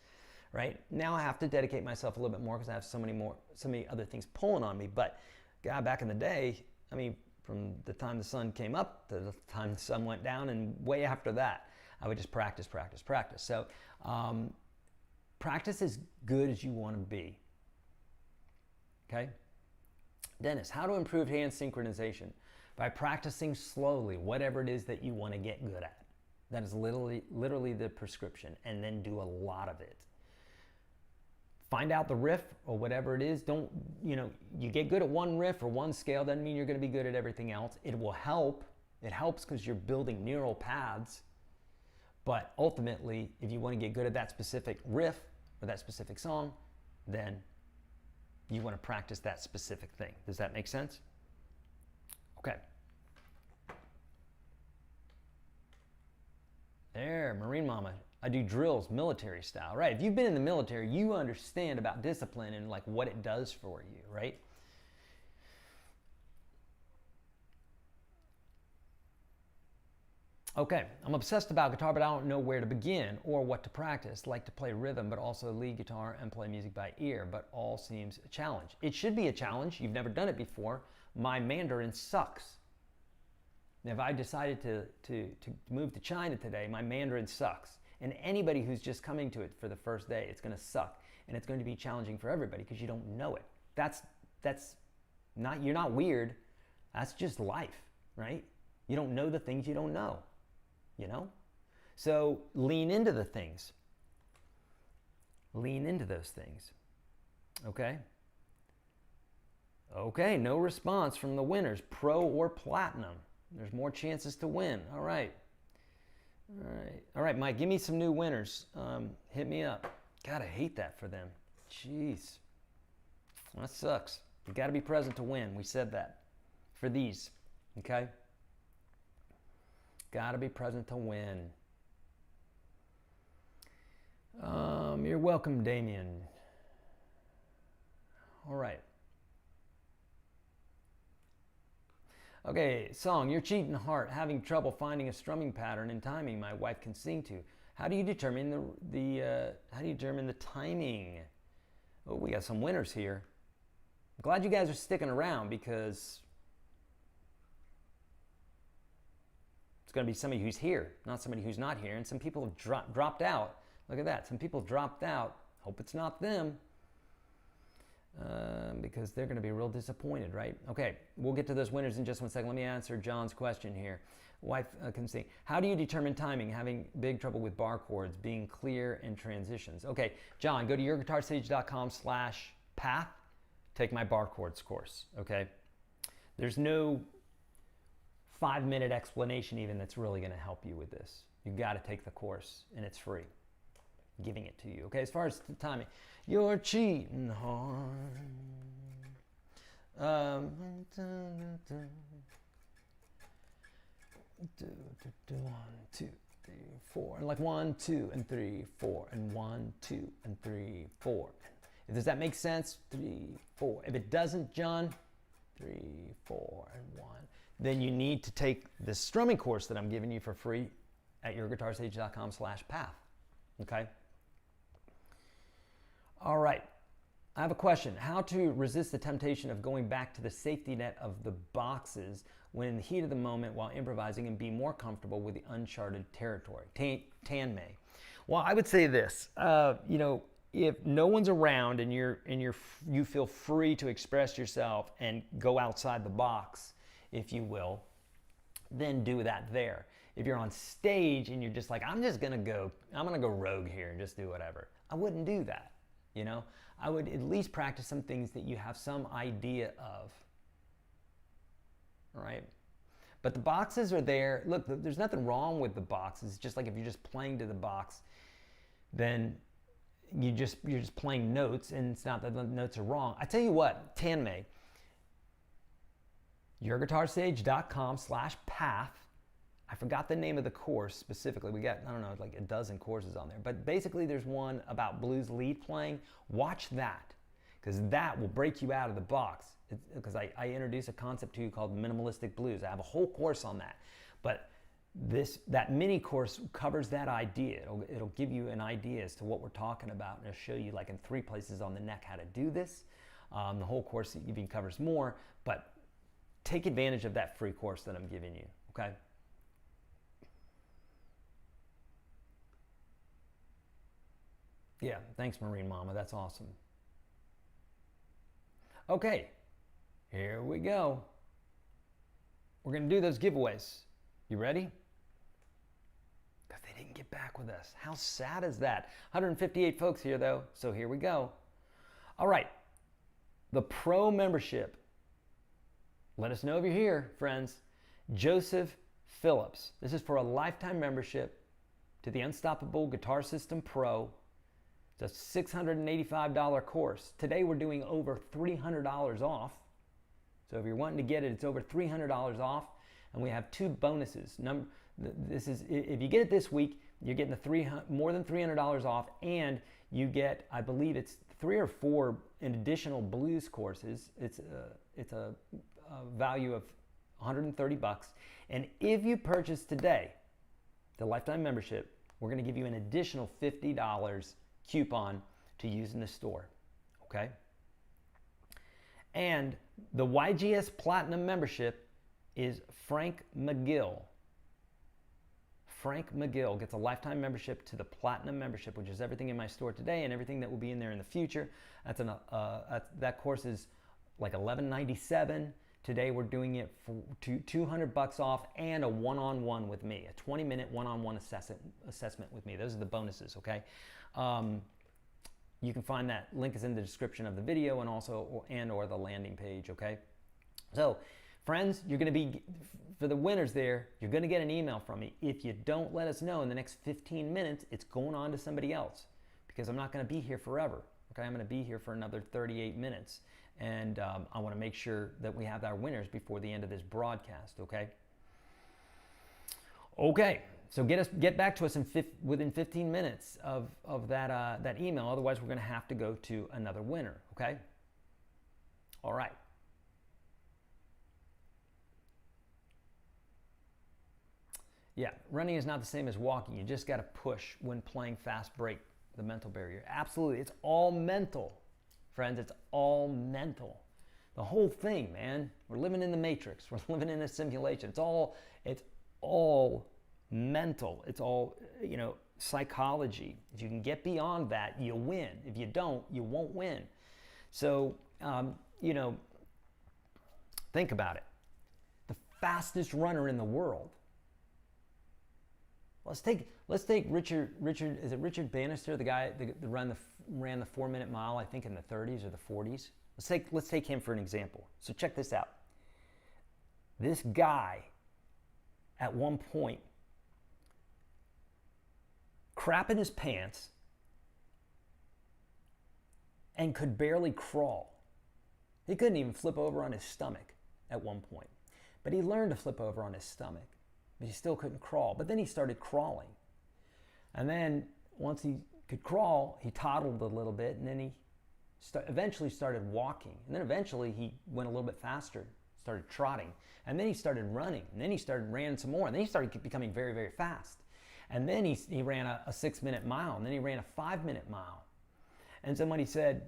right? Now I have to dedicate myself a little bit more because I have so many other things pulling on me. But God, back in the day, I mean, from the time the sun came up to the time the sun went down and way after that, I would just practice, practice, practice. So practice as good as you want to be. Okay? Dennis, how to improve hand synchronization? By practicing slowly, whatever it is that you want to get good at. That is literally the prescription, and then do a lot of it. Find out the riff or whatever it is. Don't, you get good at one riff or one scale, doesn't mean you're going to be good at everything else. It will help. It helps because you're building neural paths. But ultimately, if you want to get good at that specific riff or that specific song, then you want to practice that specific thing. Does that make sense? Okay. There, Marine Mama. I do drills military style, right? If you've been in the military, you understand about discipline and like what it does for you, right? Okay, I'm obsessed about guitar, but I don't know where to begin or what to practice. Like to play rhythm, but also lead guitar and play music by ear, but all seems a challenge. It should be a challenge. You've never done it before. My Mandarin sucks. If I decided to move to China today, my Mandarin sucks. And anybody who's just coming to it for the first day, it's going to suck. And it's going to be challenging for everybody because you don't know it. That's not, you're not weird. That's just life, right? You don't know the things you don't know, So lean into the things. Lean into those things. Okay? Okay, no response from the winners, pro or platinum. There's more chances to win. All right. All right, Mike, give me some new winners. Hit me up. God, I hate that for them. Jeez. That sucks. You got to be present to win. We said that for these, okay? Got to be present to win. You're welcome, Damien. All right. Okay, song, You're Cheating Heart, having trouble finding a strumming pattern and timing my wife can sing to. How do you determine the timing? Oh, we got some winners here. I'm glad you guys are sticking around because it's going to be somebody who's here, not somebody who's not here. And some people have dropped out. Look at that. Some people have dropped out. Hope it's not them. Because they're going to be real disappointed, right? Okay, we'll get to those winners in just one second. Let me answer John's question here. Wife can sing. How do you determine timing? Having big trouble with bar chords, being clear in transitions. Okay, John, go to YourGuitarSage.com/path. Take my bar chords course, okay? There's no 5-minute explanation even that's really going to help you with this. You've got to take the course, and it's free. I'm giving it to you, okay? As far as the timing. You're cheating hard. 1, 2, 3, 4, and like 1, 2, and 3, 4, and 1, 2, and 3, 4. Does that make sense? 3, 4. If it doesn't, John, 3, 4, and 1. Then you need to take this strumming course that I'm giving you for free at YourGuitarSage.com/path. Okay. All right, I have a question. How to resist the temptation of going back to the safety net of the boxes when in the heat of the moment while improvising and be more comfortable with the uncharted territory? Tan May. Well, I would say this, if no one's around and you feel free to express yourself and go outside the box, if you will, then do that there. If you're on stage and you're just like, I'm gonna go rogue here and just do whatever, I wouldn't do that. I would at least practice some things that you have some idea of. All right? But the boxes are there. Look, there's nothing wrong with the boxes. It's just like if you're just playing to the box, then you're just playing notes, and it's not that the notes are wrong. I tell you what, Tanmay, YourGuitarSage.com/path. I forgot the name of the course specifically. We got, I don't know, like a dozen courses on there. But basically there's one about blues lead playing. Watch that, because that will break you out of the box. Because I introduce a concept to you called minimalistic blues. I have a whole course on that. But that mini course covers that idea. It'll give you an idea as to what we're talking about. And it'll show you like in 3 places on the neck how to do this. The whole course even covers more. But take advantage of that free course that I'm giving you, okay? Yeah, thanks, Marine Mama. That's awesome. Okay, here we go. We're going to do those giveaways. You ready? Because they didn't get back with us. How sad is that? 158 folks here, though, so here we go. All right, the pro membership. Let us know if you're here, friends. Joseph Phillips. This is for a lifetime membership to the Unstoppable Guitar System Pro. It's a $685 course. Today we're doing over $300 off. So if you're wanting to get it, it's over $300 off. And we have 2 bonuses. This is, if you get it this week, you're getting more than $300 off, and you get, I believe it's 3 or 4 additional blues courses. It's a value of $130. And if you purchase today the lifetime membership, we're going to give you an additional $50 coupon to use in the store. Okay? And the YGS Platinum membership is Frank McGill. Frank McGill gets a lifetime membership to the Platinum membership, which is everything in my store today and everything that will be in there in the future. That course is like $11.97. Today we're doing it for $200 off and a one-on-one with me, a 20-minute one-on-one assessment with me. Those are the bonuses, okay? You can find that link is in the description of the video and also or the landing page, okay? So, friends, you're going to be, for the winners there, you're going to get an email from me. If you don't let us know in the next 15 minutes, it's going on to somebody else because I'm not going to be here forever, okay? I'm going to be here for another 38 minutes. And I want to make sure that we have our winners before the end of this broadcast, okay? Okay, so get back to us within 15 minutes of that email. Otherwise, we're going to have to go to another winner, okay? All right. Yeah, running is not the same as walking. You just got to push when playing fast break, the mental barrier. Absolutely, it's all mental. Friends, it's all mental. The whole thing, man. We're living in the matrix. We're living in a simulation. It's all mental. It's all, psychology. If you can get beyond that, you win. If you don't, you won't win. So, think about it. The fastest runner in the world. Let's take Richard. Is it Richard Bannister, the guy that ran the 4-minute mile? I think in the 30s or the 40s. Let's take him for an example. So check this out. This guy, at one point, crapping his pants and could barely crawl. He couldn't even flip over on his stomach at one point, but he learned to flip over on his stomach. But he still couldn't crawl. But then he started crawling. And then once he could crawl, he toddled a little bit, and then he eventually started walking. And then eventually he went a little bit faster, started trotting. And then he started running. And then he ran some more. And then he started becoming very, very fast. And then he ran a 6-minute mile. And then he ran a 5-minute mile. And somebody said,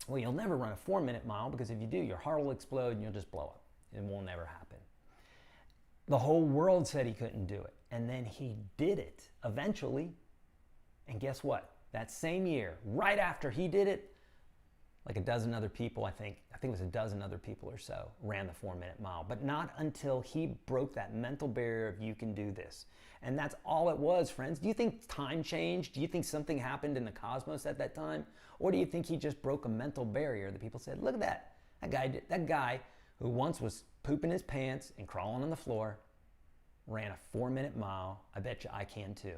well, you'll never run a 4-minute mile because if you do, your heart will explode and you'll just blow up. It will never happen. The whole world said he couldn't do it. And then he did it eventually. And guess what? That same year, right after he did it, like a dozen other people, I think it was a dozen other people or so, ran the 4-minute mile. But not until he broke that mental barrier of you can do this. And that's all it was, friends. Do you think time changed? Do you think something happened in the cosmos at that time? Or do you think he just broke a mental barrier that people said, look at that. That guy who once was pooping his pants and crawling on the floor ran a 4-minute mile. I bet you I can too.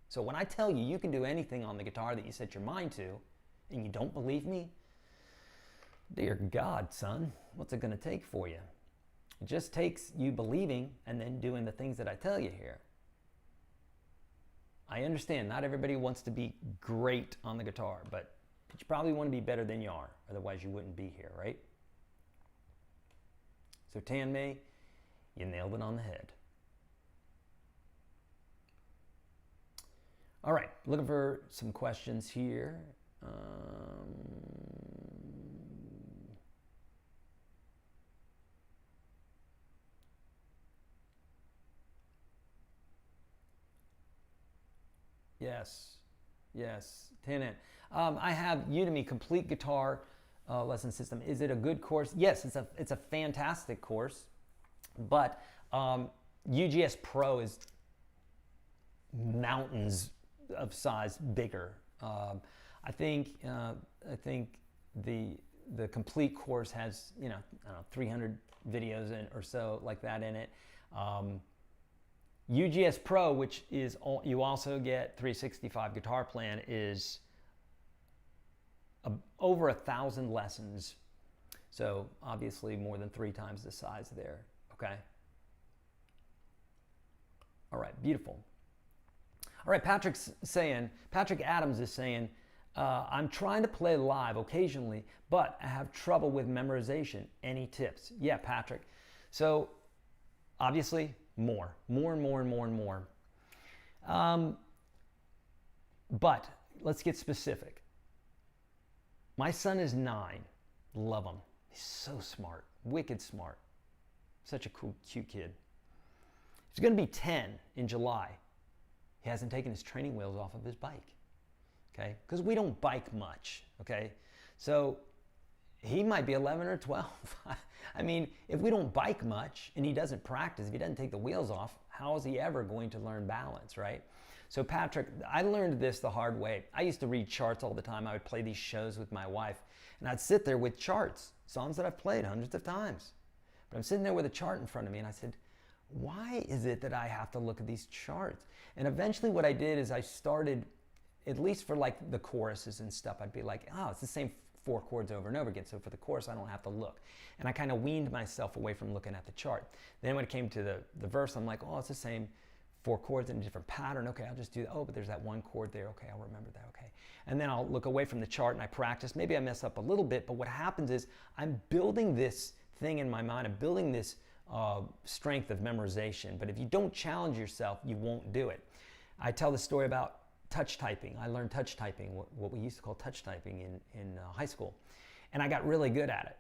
So when I tell you you can do anything on the guitar that you set your mind to, and you don't believe me, dear God, son, what's it going to take for you? It just takes you believing and then doing the things that I tell you here. I understand not everybody wants to be great on the guitar, but you probably want to be better than you are. Otherwise you wouldn't be here, right? So Tan May, you nailed it on the head. All right, looking for some questions here. Yes. Yes, 10N. I have Udemy Complete Guitar Lesson System. Is it a good course? Yes, it's a fantastic course, but UGS Pro is mountains of size bigger. I think the complete course has, I don't know, 300 videos or so like that in it. UGS Pro, which is you also get 365 guitar plan, is over 1,000 lessons. So obviously more than 3 times the size there. Okay. All right, beautiful. All right, Patrick Adams is saying, I'm trying to play live occasionally, but I have trouble with memorization. Any tips? Yeah, Patrick. So obviously more. But let's get specific. My son is 9. Love him. He's so smart, wicked smart. Such a cool, cute kid. He's going to be 10 in July. He hasn't taken his training wheels off of his bike, okay? Because we don't bike much, okay? So he might be 11 or 12. I mean, if we don't bike much and he doesn't practice, if he doesn't take the wheels off, how is he ever going to learn balance, right? So Patrick, I learned this the hard way. I used to read charts all the time. I would play these shows with my wife, and I'd sit there with charts, songs that I've played hundreds of times. But I'm sitting there with a chart in front of me, and I said, why is it that I have to look at these charts? And eventually what I did is I started, at least for like the choruses and stuff, I'd be like, oh, it's the same 4 chords over and over again. So for the chorus, I don't have to look. And I kind of weaned myself away from looking at the chart. Then when it came to the verse, I'm like, oh, it's the same 4 chords in a different pattern. Okay, I'll just do that. Oh, but there's that 1 chord there. Okay, I'll remember that. Okay. And then I'll look away from the chart and I practice. Maybe I mess up a little bit, but what happens is I'm building this thing in my mind. I'm building this strength of memorization. But if you don't challenge yourself, you won't do it. I tell the story about touch typing. I learned touch typing, what we used to call touch typing in high school. And I got really good at it.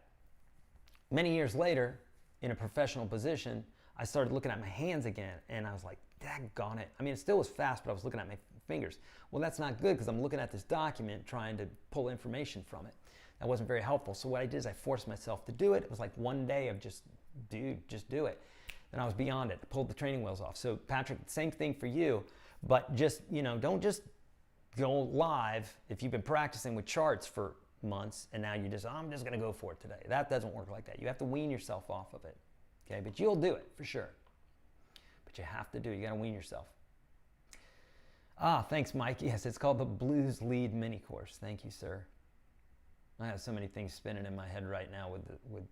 Many years later, in a professional position, I started looking at my hands again, and I was like, daggone it. I mean, it still was fast, but I was looking at my fingers. Well, that's not good because I'm looking at this document trying to pull information from it. That wasn't very helpful. So what I did is I forced myself to do it. It was like one day of just do it. Then I was beyond it. I pulled the training wheels off. So Patrick, same thing for you, but just, don't just go live if you've been practicing with charts for months and now I'm just going to go for it today. That doesn't work like that. You have to wean yourself off of it. Okay, but you'll do it for sure. But you have to do it. You got to wean yourself. Thanks, Mike. Yes, it's called the Blues Lead Mini Course. Thank you, sir. I have so many things spinning in my head right now with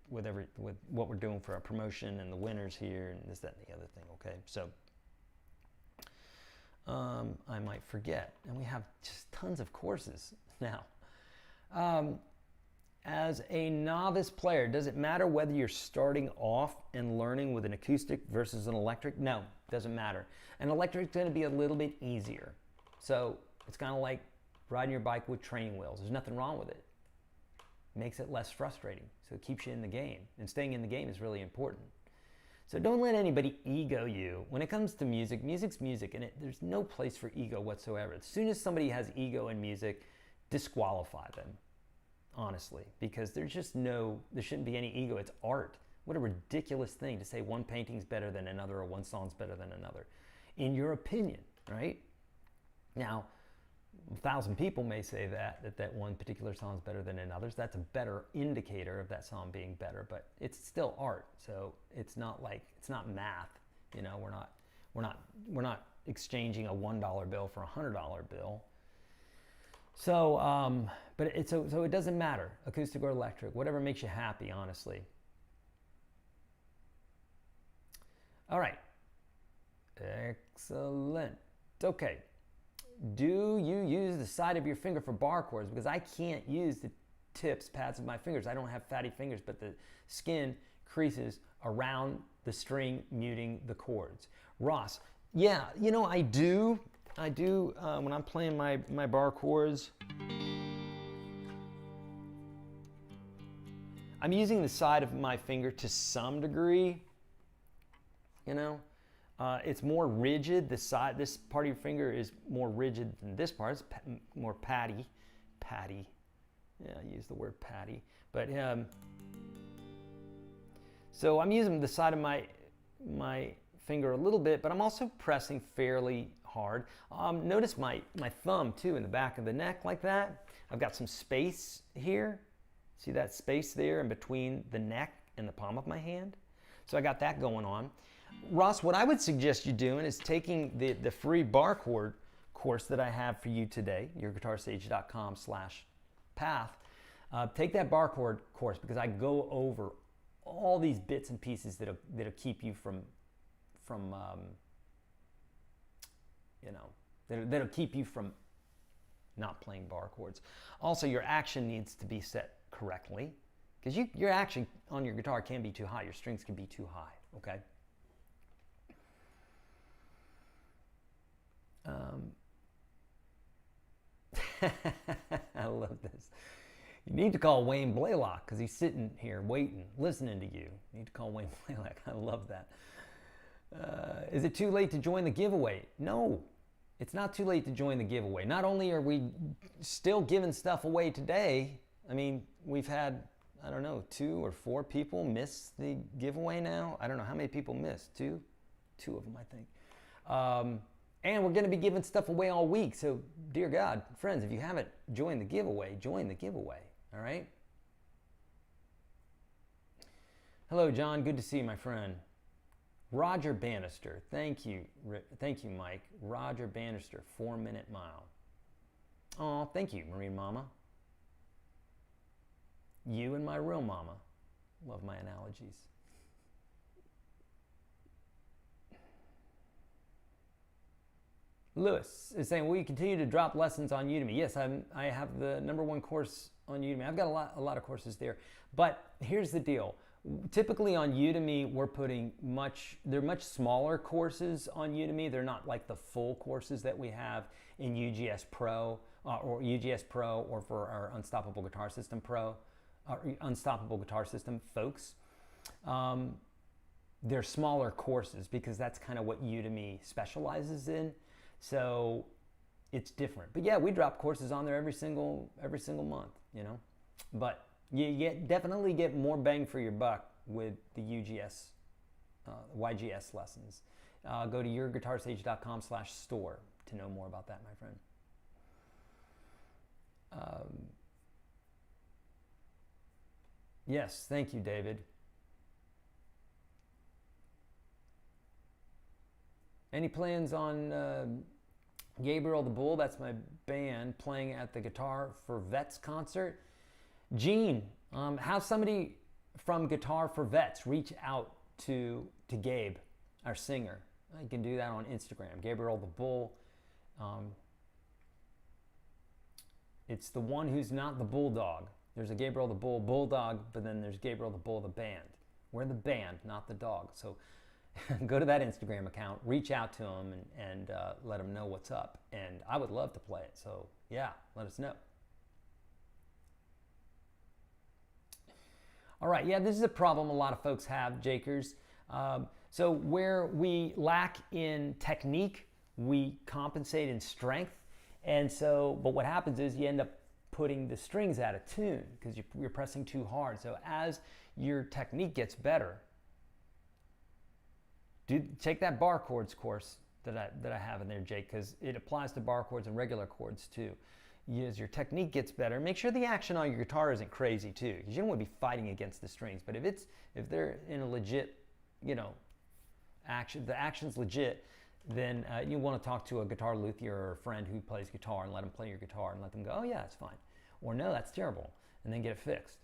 what we're doing for our promotion and the winners here and this, that, and the other thing. Okay, so I might forget, and we have just tons of courses now. As a novice player, does it matter whether you're starting off and learning with an acoustic versus an electric? No, doesn't matter. An electric is going to be a little bit easier. So it's kind of like riding your bike with training wheels. There's nothing wrong with it. It makes it less frustrating. So it keeps you in the game. And staying in the game is really important. So don't let anybody ego you. When it comes to music, music's music, and there's no place for ego whatsoever. As soon as somebody has ego in music, disqualify them. Honestly, because there shouldn't be any ego. It's art. What a ridiculous thing to say one painting's better than another or one song's better than another. In your opinion, right? Now, 1,000 people may say that one particular song's better than another's. That's a better indicator of that song being better, but it's still art. So it's not math. We're not exchanging a $1 bill for a $100 bill. So, so it doesn't matter, acoustic or electric, whatever makes you happy, honestly. All right. Excellent. Okay. Do you use the side of your finger for bar chords? Because I can't use the pads of my fingers. I don't have fatty fingers, but the skin creases around the string muting the chords. Ross, yeah, I do. When I'm playing my bar chords, I'm using the side of my finger to some degree, It's more rigid. This part of your finger is more rigid than this part. It's more patty. Yeah, I use the word patty. But so I'm using the side of my finger a little bit, but I'm also pressing fairly hard. Notice my thumb too in the back of the neck like that. I've got some space here. See that space there in between the neck and the palm of my hand? So I got that going on. Ross, what I would suggest you doing is taking the free bar chord course that I have for you today, YourGuitarSage.com/path. Take that bar chord course because I go over all these bits and pieces that'll keep you that'll keep you from not playing bar chords. Also, your action needs to be set correctly because your action on your guitar can be too high. Your strings can be too high, okay? I love this. You need to call Wayne Blaylock because he's sitting here waiting, listening to you. You need to call Wayne Blaylock. I love that. Is it too late to join the giveaway? No, it's not too late to join the giveaway. Not only are we still giving stuff away today, I mean, we've had, I don't know, 2 or 4 people miss the giveaway now. I don't know how many people missed. 2 of them, I think. And we're going to be giving stuff away all week. So, dear God, friends, if you haven't joined the giveaway, join the giveaway. All right? Hello, John. Good to see you, my friend. Roger Bannister. Thank you, Mike. Roger Bannister, 4-minute mile. Oh, thank you, Marine Mama. You and my real mama. Love my analogies. Lewis is saying, will you continue to drop lessons on Udemy? Yes, I have the #1 course on Udemy. I've got a lot of courses there. But here's the deal. Typically on Udemy, we're putting they're much smaller courses on Udemy. They're not like the full courses that we have in UGS Pro or UGS Pro or for our Unstoppable Guitar System Pro, or Unstoppable Guitar System folks. They're smaller courses because that's kind of what Udemy specializes in. So it's different. But yeah, we drop courses on there every single month, you know. But you definitely get more bang for your buck with the YGS lessons. Go to YourGuitarSage.com/store to know more about that, my friend. Yes, thank you, David. Any plans on Gabriel the Bull? That's my band playing at the Guitar for Vets concert. Gene, have somebody from Guitar for Vets reach out to Gabe, our singer. You can do that on Instagram, Gabriel the Bull. It's the one who's not the bulldog. There's a Gabriel the Bull bulldog, but then there's Gabriel the Bull the band. We're the band, not the dog. So go to that Instagram account, reach out to him, and let him know what's up. And I would love to play it. So yeah, let us know. All right, yeah, this is a problem a lot of folks have, Jakers. So where we lack in technique, we compensate in strength. And so, but what happens is you end up putting the strings out of tune because you're pressing too hard. So as your technique gets better, take that bar chords course that I have in there, Jake, because it applies to bar chords and regular chords too. As your technique gets better, make sure the action on your guitar isn't crazy too, because you don't want to be fighting against the strings. But if they're in a legit, action, the action's legit, then you want to talk to a guitar luthier or a friend who plays guitar and let them play your guitar and let them go, oh yeah, it's fine, or no, that's terrible, and then get it fixed.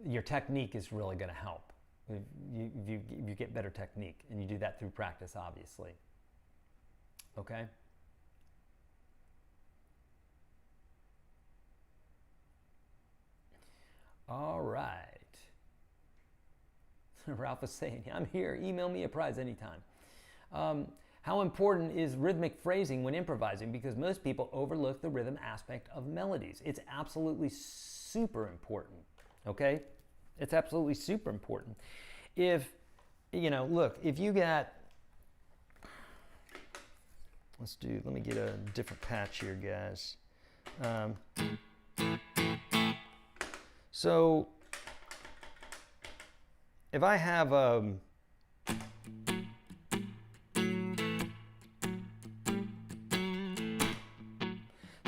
Your technique is really going to help. You get better technique, and you do that through practice, obviously. Okay? All right. Ralph is saying, I'm here. Email me a prize anytime. How important is rhythmic phrasing when improvising? Because most people overlook the rhythm aspect of melodies. It's absolutely super important. Okay? It's absolutely super important. if, you know, look, if you got, let me get a different patch here, guys. So if I have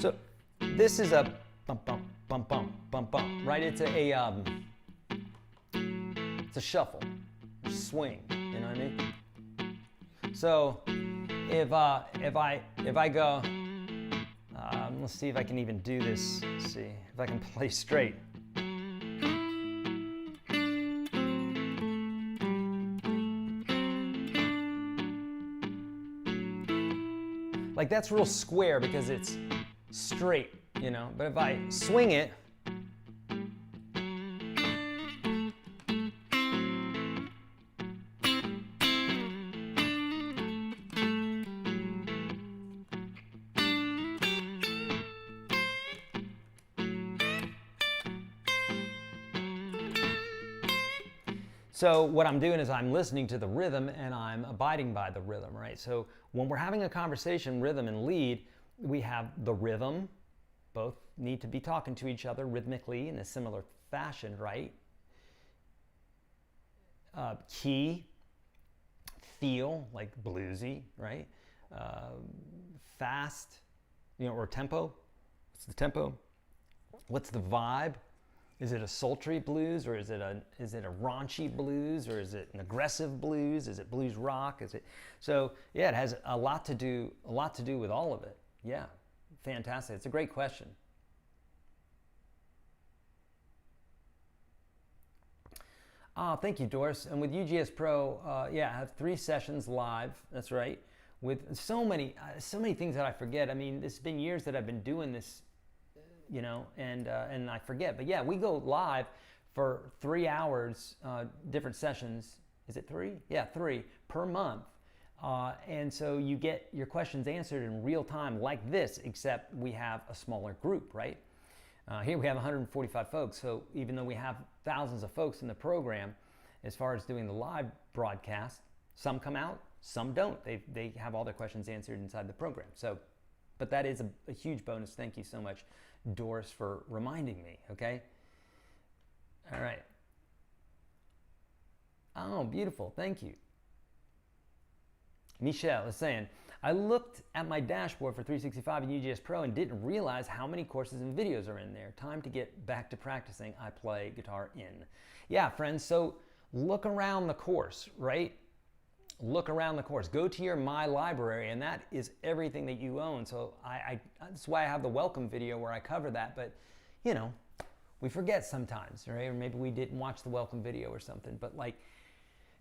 so this is a bump bump bump bump bump bump, right? It's a shuffle, swing, you know what I mean? So if I go, let's see if I can even do this. Let's see if I can play straight. Like that's real square because it's straight, you know, but if I swing it, so what I'm doing is I'm listening to the rhythm and I'm abiding by the rhythm, right? So when we're having a conversation, rhythm and lead, we have the rhythm. Both need to be talking to each other rhythmically in a similar fashion, right? Key, feel, like bluesy, right? Fast, you know, or tempo. What's the tempo? What's the vibe? Is it a sultry blues, or is it a raunchy blues, or is it an aggressive blues? Is it blues rock? Is it? So yeah, it has a lot to do with all of it. Yeah, fantastic. It's a great question. Thank you, Doris. And with UGS Pro, yeah, I have 3 sessions live. That's right. With so many things that I forget. I mean, it's been years that I've been doing this, you know, and I forget. But yeah, we go live for 3 hours, different sessions. Is it 3? Yeah, 3 per month. And so you get your questions answered in real time like this, except we have a smaller group, right? Here we have 145 folks. So even though we have thousands of folks in the program, as far as doing the live broadcast, some come out, some don't. They have all their questions answered inside the program. So, but that is a huge bonus. Thank you so much, Doris, for reminding me, okay? All right. Oh, beautiful. Thank you. Michelle is saying, I looked at my dashboard for 365 in UGS Pro and didn't realize how many courses and videos are in there. Time to get back to practicing. I play guitar in. Yeah, friends, so look around the course, right? Look around the course. Go to your My Library, and that is everything that you own. So that's why I have the welcome video where I cover that. But, you know, we forget sometimes, right? Or maybe we didn't watch the welcome video or something. But, like,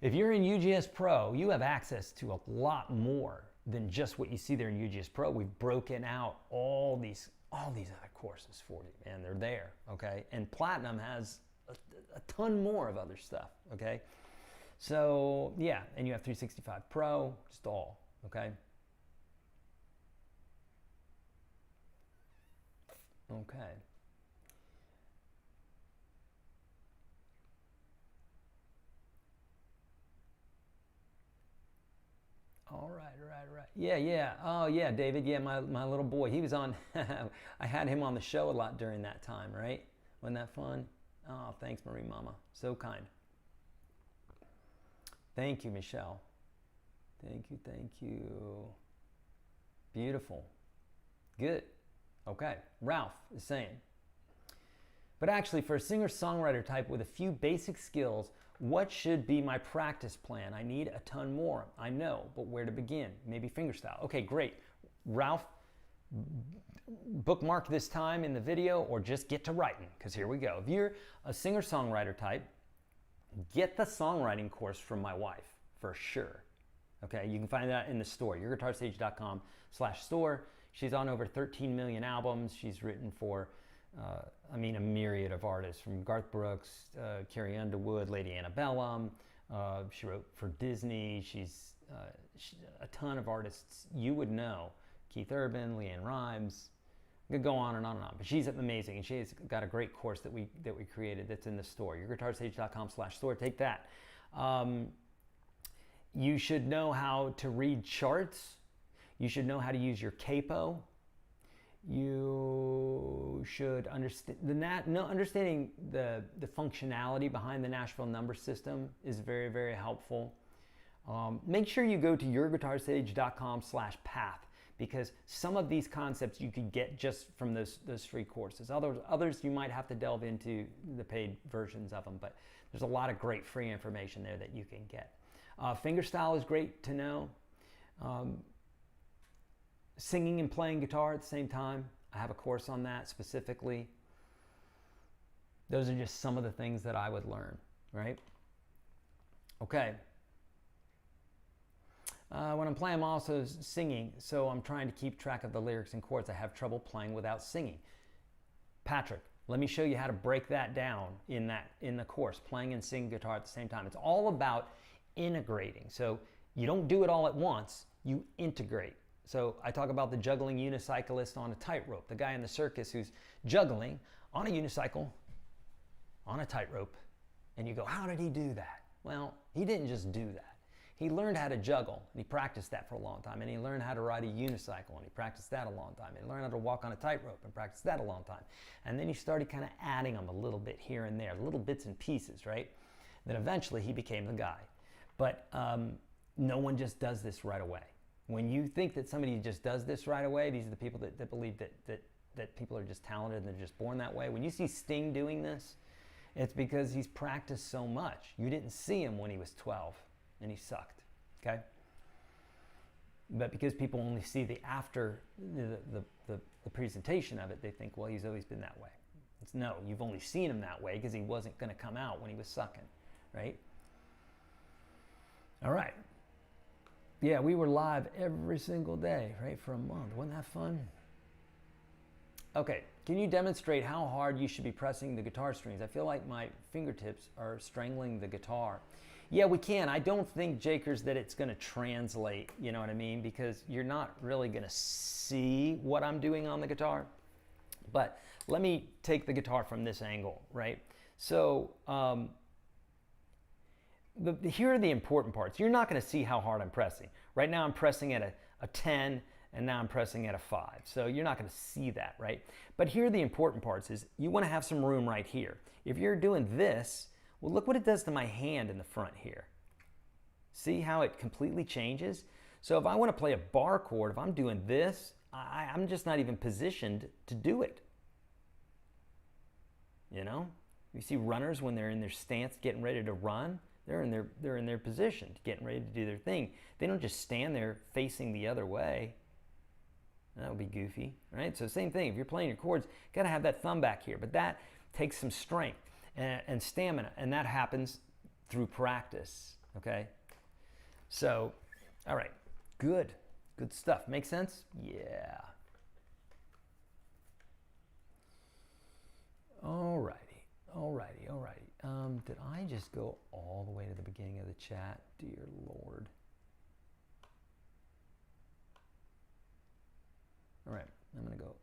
if you're in UGS Pro, you have access to a lot more than just what you see there in UGS Pro. We've broken out all these other courses for you, and they're there, okay? And Platinum has a ton more of other stuff, okay? So, yeah, and you have 365 Pro, just all, okay? Okay. All right. Yeah. Oh, yeah, David. Yeah, my little boy. He was on, I had him on the show a lot during that time, right? Wasn't that fun? Oh, thanks, Marie Mama. So kind. Thank you, Michelle. Thank you. Beautiful. Good. Okay. Ralph is saying, but actually, for a singer-songwriter type with a few basic skills, what should be my practice plan? I need a ton more. I know, but where to begin? Maybe fingerstyle. Okay, great. Ralph, bookmark this time in the video or just get to writing, because here we go. If you're a singer-songwriter type, get the songwriting course from my wife for sure. Okay, you can find that in the store, YourGuitarSage.com/store. She's on over 13 million albums. She's written for a myriad of artists, from Garth Brooks, Carrie Underwood, Lady Antebellum. She wrote for Disney. She's a ton of artists you would know. Keith Urban, LeAnn Rimes. I could go on and on and on. But she's amazing, and she's got a great course that we created that's in the store. YourGuitarSage.com/store. Take that. You should know how to read charts. You should know how to use your capo. You should understand understanding the functionality behind the Nashville number system is very, very helpful. Make sure you go to YourGuitarSage.com/path, because some of these concepts you could get just from those free courses. Others you might have to delve into the paid versions of them, but there's a lot of great free information there that you can get. Fingerstyle is great to know. Singing and playing guitar at the same time, I have a course on that specifically. Those are just some of the things that I would learn, right? Okay. When I'm playing, I'm also singing, so I'm trying to keep track of the lyrics and chords. I have trouble playing without singing. Patrick, let me show you how to break that down in the course, playing and singing guitar at the same time. It's all about integrating. So you don't do it all at once, you integrate. So I talk about the juggling unicyclist on a tightrope, the guy in the circus who's juggling on a unicycle, on a tightrope, and you go, how did he do that? Well, he didn't just do that. He learned how to juggle, and he practiced that for a long time, and he learned how to ride a unicycle, and he practiced that a long time, and he learned how to walk on a tightrope, and practiced that a long time. And then he started kind of adding them a little bit here and there, little bits and pieces, right? Then eventually he became the guy. But no one just does this right away. When you think that somebody just does this right away, these are the people that believe that people are just talented and they're just born that way. When you see Sting doing this, it's because he's practiced so much. You didn't see him when he was 12 and he sucked, okay? But because people only see the after the presentation of it, they think, well, he's always been that way. It's no, you've only seen him that way because he wasn't going to come out when he was sucking, right? All right. Yeah, we were live every single day, right, for a month. Wasn't that fun? Okay, can you demonstrate how hard you should be pressing the guitar strings? I feel like my fingertips are strangling the guitar. Yeah, we can. I don't think, Jakers, that it's going to translate, you know what I mean? Because you're not really going to see what I'm doing on the guitar. But let me take the guitar from this angle, right? So here are the important parts. You're not going to see how hard I'm pressing. Right now I'm pressing at a 10, and now I'm pressing at a 5. So you're not going to see that, right? But here are the important parts is you want to have some room right here. If you're doing this, well, look what it does to my hand in the front here. See how it completely changes? So if I want to play a bar chord, if I'm doing this, I'm just not even positioned to do it. You know? You see runners when they're in their stance getting ready to run, they're in their position, getting ready to do their thing. They don't just stand there facing the other way. That would be goofy, right? So same thing, if you're playing your chords, you gotta have that thumb back here, but that takes some strength and stamina, and that happens through practice, okay? So, all right, good stuff. Make sense? Yeah. All righty. Did I just go all the way to the beginning of the chat? Dear Lord. All right, I'm gonna go.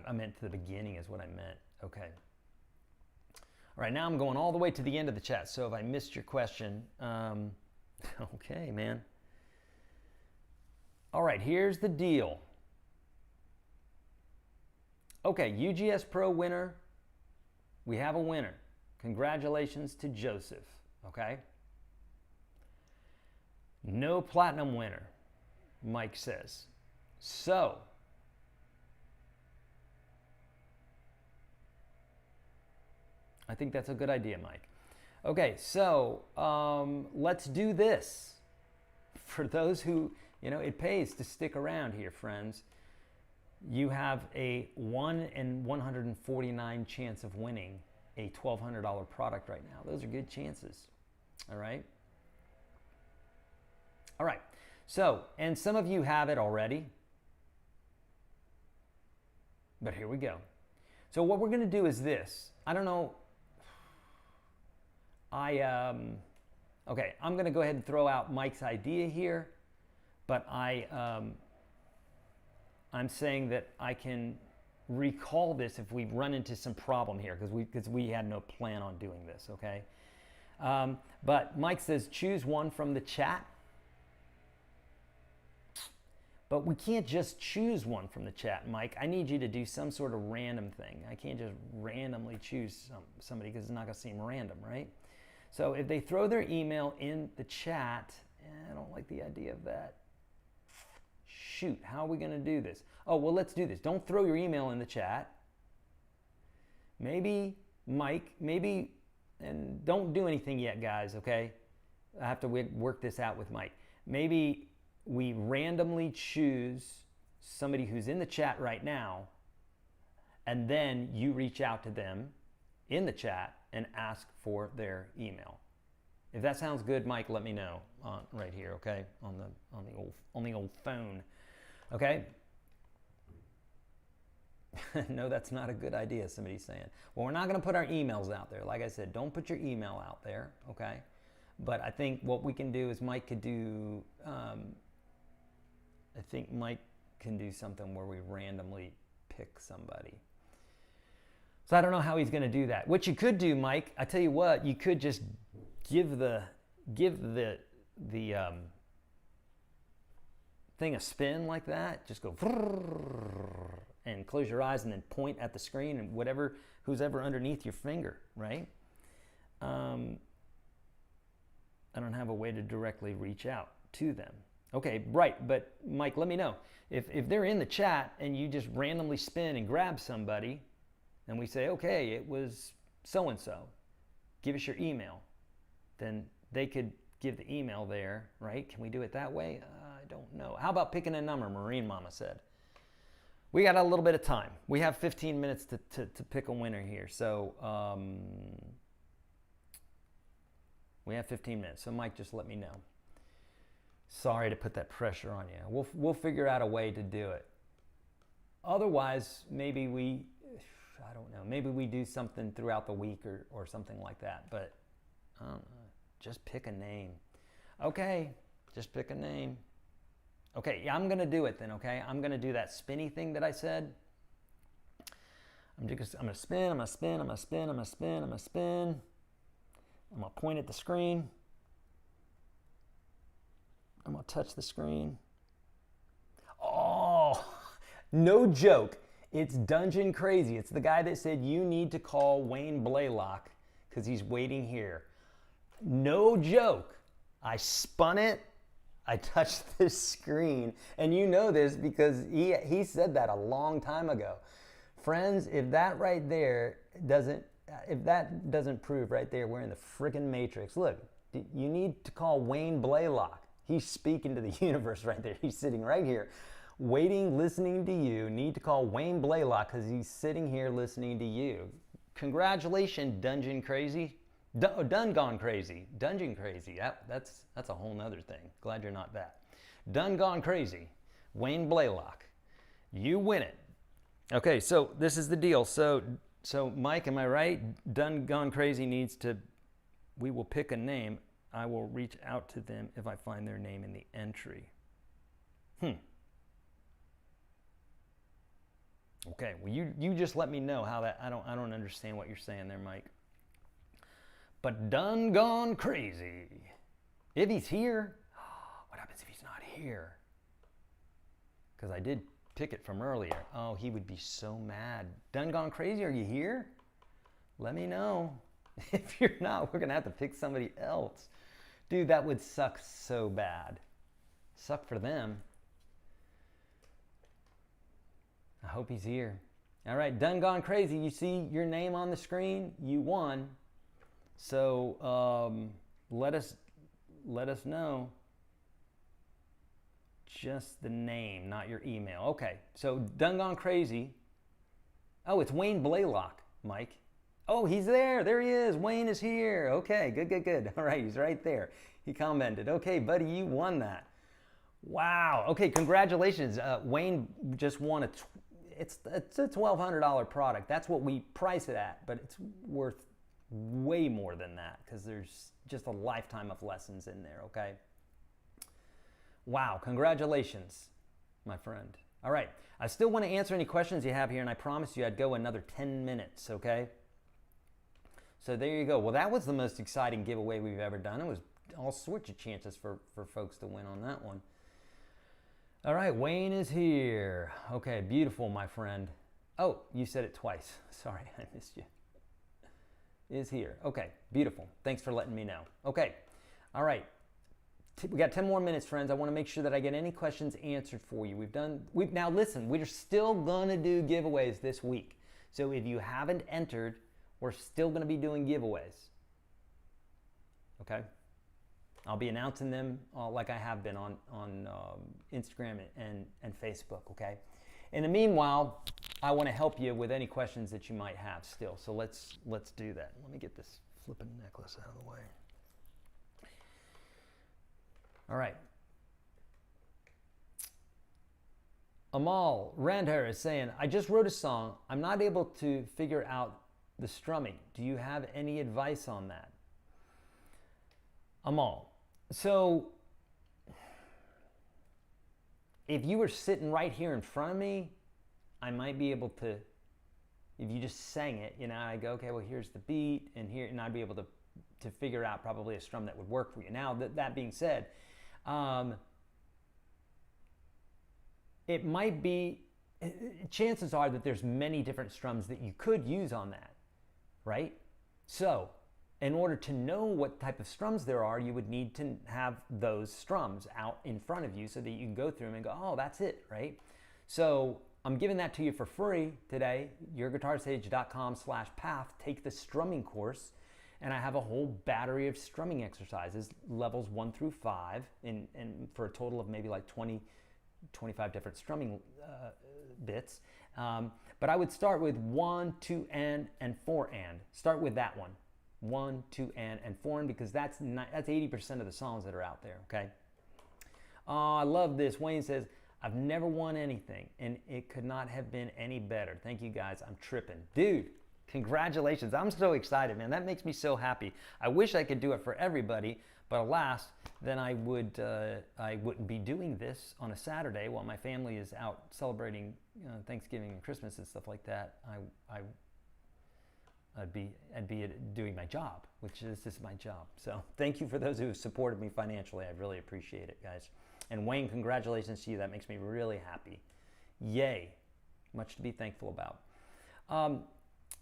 I meant to the beginning is what I meant. Okay. All right, now I'm going all the way to the end of the chat. So if I missed your question, okay, man. All right, here's the deal. Okay, UGS Pro winner. We have a winner. Congratulations to Joseph, okay? No platinum winner, Mike says. So, I think that's a good idea, Mike. Okay, so let's do this. For those who, you know, it pays to stick around here, friends. You have a 1 in 149 chance of winning a $1,200 product right now. Those are good chances, all right? All right, so, and some of you have it already, but here we go. So what we're gonna do is this. I don't know, okay, I'm gonna go ahead and throw out Mike's idea here, but I'm saying that I can recall this if we run into some problem here because we had no plan on doing this, okay? But Mike says, choose one from the chat. But we can't just choose one from the chat, Mike. I need you to do some sort of random thing. I can't just randomly choose somebody because it's not going to seem random, right? So if they throw their email in the chat, I don't like the idea of that. Shoot, how are we going to do this? Oh, well, let's do this. Don't throw your email in the chat. Maybe, Mike, and don't do anything yet, guys, okay? I have to work this out with Mike. Maybe we randomly choose somebody who's in the chat right now, and then you reach out to them in the chat and ask for their email. If that sounds good, Mike, let me know right here, okay? On the old phone, okay? No, that's not a good idea, somebody's saying. Well, we're not going to put our emails out there. Like I said, don't put your email out there, okay? But I think what we can do is Mike could do, I think Mike can do something where we randomly pick somebody. So I don't know how he's going to do that. What you could do, Mike, I tell you what, you could just give the thing a spin like that. Just go and close your eyes and then point at the screen and who's ever underneath your finger, right? I don't have a way to directly reach out to them. Okay, right, but Mike, let me know. If they're in the chat and you just randomly spin and grab somebody, and we say, okay, it was so-and-so, give us your email, then they could give the email there, right? Can we do it that way? I don't know. How about picking a number, Marine Mama said. We got a little bit of time. We have 15 minutes to pick a winner here. So we have 15 minutes. So Mike, just let me know. Sorry to put that pressure on you. We'll figure out a way to do it. Otherwise, maybe I don't know, maybe we do something throughout the week or something like that. But I don't know, just pick a name. Okay, just pick a name. Okay, yeah, I'm going to do it then, okay? I'm going to do that spinny thing that I said. I'm going to spin, I'm going to spin, I'm going to spin, I'm going to spin, I'm going to spin. I'm going to point at the screen. I'm going to touch the screen. Oh, no joke. It's Dungeon Crazy. It's the guy that said you need to call Wayne Blaylock because he's waiting here. No joke. I spun it. I touched the screen. And you know this because he said that a long time ago. Friends, if that doesn't prove right there we're in the freaking Matrix. Look, you need to call Wayne Blaylock. He's speaking to the universe right there. He's sitting right here, waiting, listening to you. Need to call Wayne Blaylock because he's sitting here listening to you. Congratulations, Dungeon Crazy. Done Gone Crazy. Dungeon Crazy. That's a whole nother thing. Glad you're not that. Done Gone Crazy. Wayne Blaylock. You win it. Okay, so this is the deal. So Mike, am I right? Done Gone Crazy we will pick a name. I will reach out to them if I find their name in the entry. Okay, well you just let me know how that, I don't understand what you're saying there, Mike. But Done Gone Crazy. If he's here, what happens if he's not here? Because I did pick it from earlier. Oh, he would be so mad. Done Gone Crazy, are you here? Let me know. If you're not, we're going to have to pick somebody else. Dude, that would suck so bad. Suck for them. I hope he's here. All right, Done Gone Crazy. You see your name on the screen? You won. So let us know just the name, not your email. Okay, so Done Gone Crazy. Oh, it's Wayne Blaylock, Mike. Oh, he's there. There he is. Wayne is here. Okay, good. All right, he's right there. He commented. Okay, buddy, you won that. Wow. Okay, congratulations. Wayne just won it's a $1,200 product. That's what we price it at, but it's worth way more than that because there's just a lifetime of lessons in there, okay? Wow, congratulations, my friend. All right, I still want to answer any questions you have here, and I promised you I'd go another 10 minutes, okay? So there you go. Well, that was the most exciting giveaway we've ever done. It was all sorts of chances for folks to win on that one. All right, Wayne is here. Okay, beautiful, my friend. Oh, you said it twice. Sorry, I missed you. Is here. Okay, beautiful. Thanks for letting me know. Okay, all right. We got 10 more minutes, friends. I want to make sure that I get any questions answered for you. Now listen, we're still going to do giveaways this week. So if you haven't entered, we're still going to be doing giveaways. Okay? I'll be announcing them like I have been on Instagram and Facebook, okay? In the meanwhile, I want to help you with any questions that you might have still. So let's do that. Let me get this flipping necklace out of the way. All right. Amal Randher is saying, I just wrote a song. I'm not able to figure out the strumming. Do you have any advice on that? Amal, so if you were sitting right here in front of me, I might be able to, if you just sang it, you know, I go, okay, well, here's the beat, and here, and I'd be able to figure out probably a strum that would work for you. Now, that being said, it might be, chances are that there's many different strums that you could use on that, right? So, in order to know what type of strums there are, you would need to have those strums out in front of you so that you can go through them and go, oh, that's it, right? So I'm giving that to you for free today, YourGuitarSage.com/path. Take the strumming course, and I have a whole battery of strumming exercises, levels 1 through 5, and for a total of maybe like 20, 25 different strumming bits. But I would start with 1, 2, and 4 and. Start with that one. 1, 2, and 4 and, because that's 80% of the songs that are out there, okay? Oh, I love this. Wayne says, I've never won anything, and it could not have been any better. Thank you, guys. I'm tripping. Dude, congratulations. I'm so excited, man. That makes me so happy. I wish I could do it for everybody, but alas, then I wouldn't be doing this on a Saturday while my family is out celebrating Thanksgiving and Christmas and stuff like that. I'd be doing my job, which is my job. So thank you for those who have supported me financially. I really appreciate it, guys. And Wayne, congratulations to you. That makes me really happy. Yay. Much to be thankful about.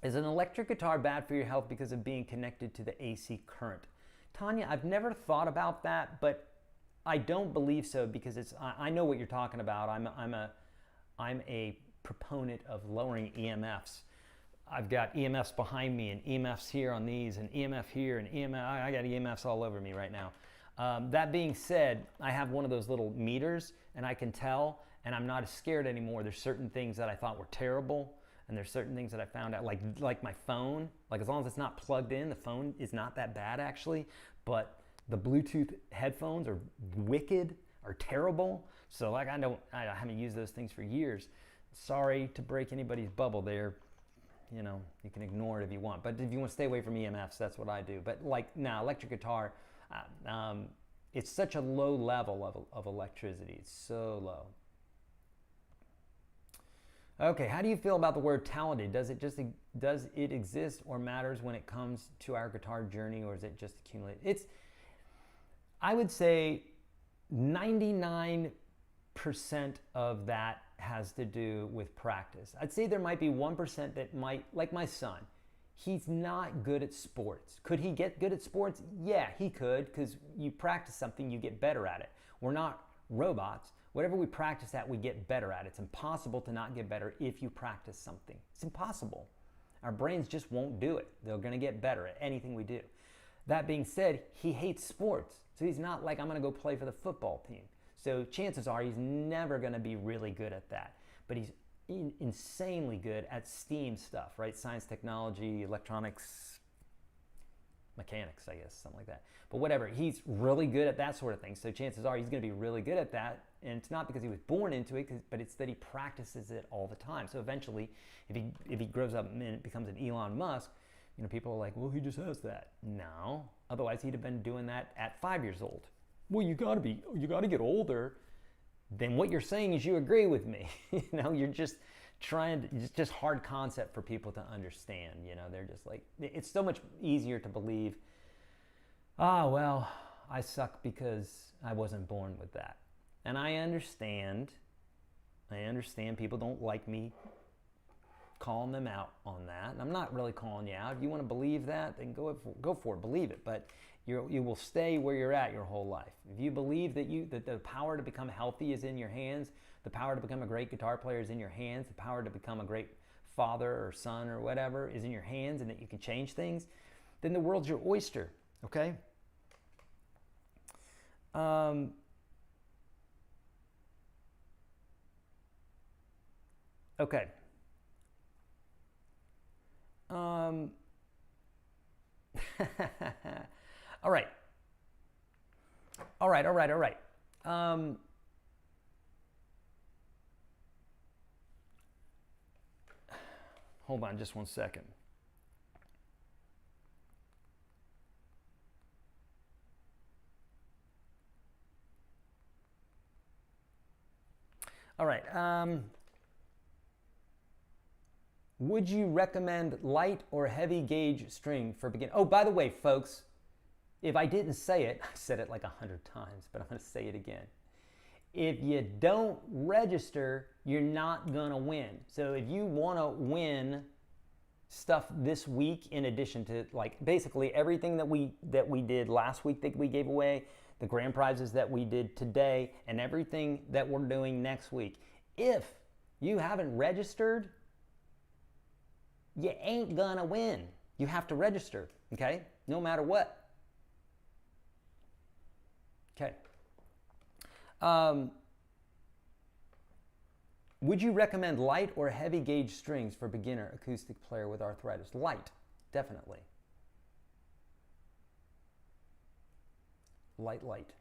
Is an electric guitar bad for your health because of being connected to the AC current? Tanya, I've never thought about that, but I don't believe so, because I know what you're talking about. I'm a proponent of lowering EMFs. I've got EMFs behind me and EMFs here on these and EMF here and EMF. I got EMFs all over me right now. That being said, I have one of those little meters, and I can tell, and I'm not as scared anymore. There's certain things that I thought were terrible, and there's certain things that I found out, like my phone. Like, as long as it's not plugged in, the phone is not that bad actually. But the Bluetooth headphones are wicked, are terrible. So like I haven't used those things for years. Sorry to break anybody's bubble there. You know, you can ignore it if you want. But if you want to stay away from EMFs, that's what I do. But like now, electric guitar, it's such a low level of electricity. It's so low. Okay, how do you feel about the word talented? does it exist or matters when it comes to our guitar journey, or is it just accumulated? I would say 99% of that has to do with practice. I'd say there might be 1% that might, like my son, he's not good at sports. Could he get good at sports? Yeah, he could, because you practice something, you get better at it. We're not robots. Whatever we practice at, we get better at. It's impossible to not get better if you practice something. It's impossible. Our brains just won't do it. They're going to get better at anything we do. That being said, he hates sports. So he's not like, I'm going to go play for the football team. So chances are he's never going to be really good at that. But he's insanely good at STEAM stuff, right? Science, technology, electronics, mechanics, I guess, something like that. But whatever, he's really good at that sort of thing. So chances are he's going to be really good at that. And it's not because he was born into it, but it's that he practices it all the time. So eventually, if he grows up and becomes an Elon Musk, you know, people are like, well, he just has that. No, otherwise he'd have been doing that at 5 years old. Well, you got to get older. Then what you're saying is you agree with me. You know, you're just it's just hard concept for people to understand. You know, they're just like, it's so much easier to believe, well, I suck because I wasn't born with that. And I understand people don't like me calling them out on that. And I'm not really calling you out. If you want to believe that, then go for it, believe it. But you will stay where you're at your whole life. If you believe that the power to become healthy is in your hands, the power to become a great guitar player is in your hands, the power to become a great father or son or whatever is in your hands, and that you can change things, then the world's your oyster, okay? Okay. All right. Hold on just one second. All right. Would you recommend light or heavy gauge string for beginners? Oh, by the way, folks, if I didn't say it, I said it like 100 times, but I'm going to say it again. If you don't register, you're not going to win. So if you want to win stuff this week, in addition to like basically everything that we did last week that we gave away, the grand prizes that we did today, and everything that we're doing next week, if you haven't registered, you ain't gonna win. You have to register, okay? No matter what. Okay. Would you recommend light or heavy gauge strings for beginner acoustic player with arthritis? Light, definitely. Light.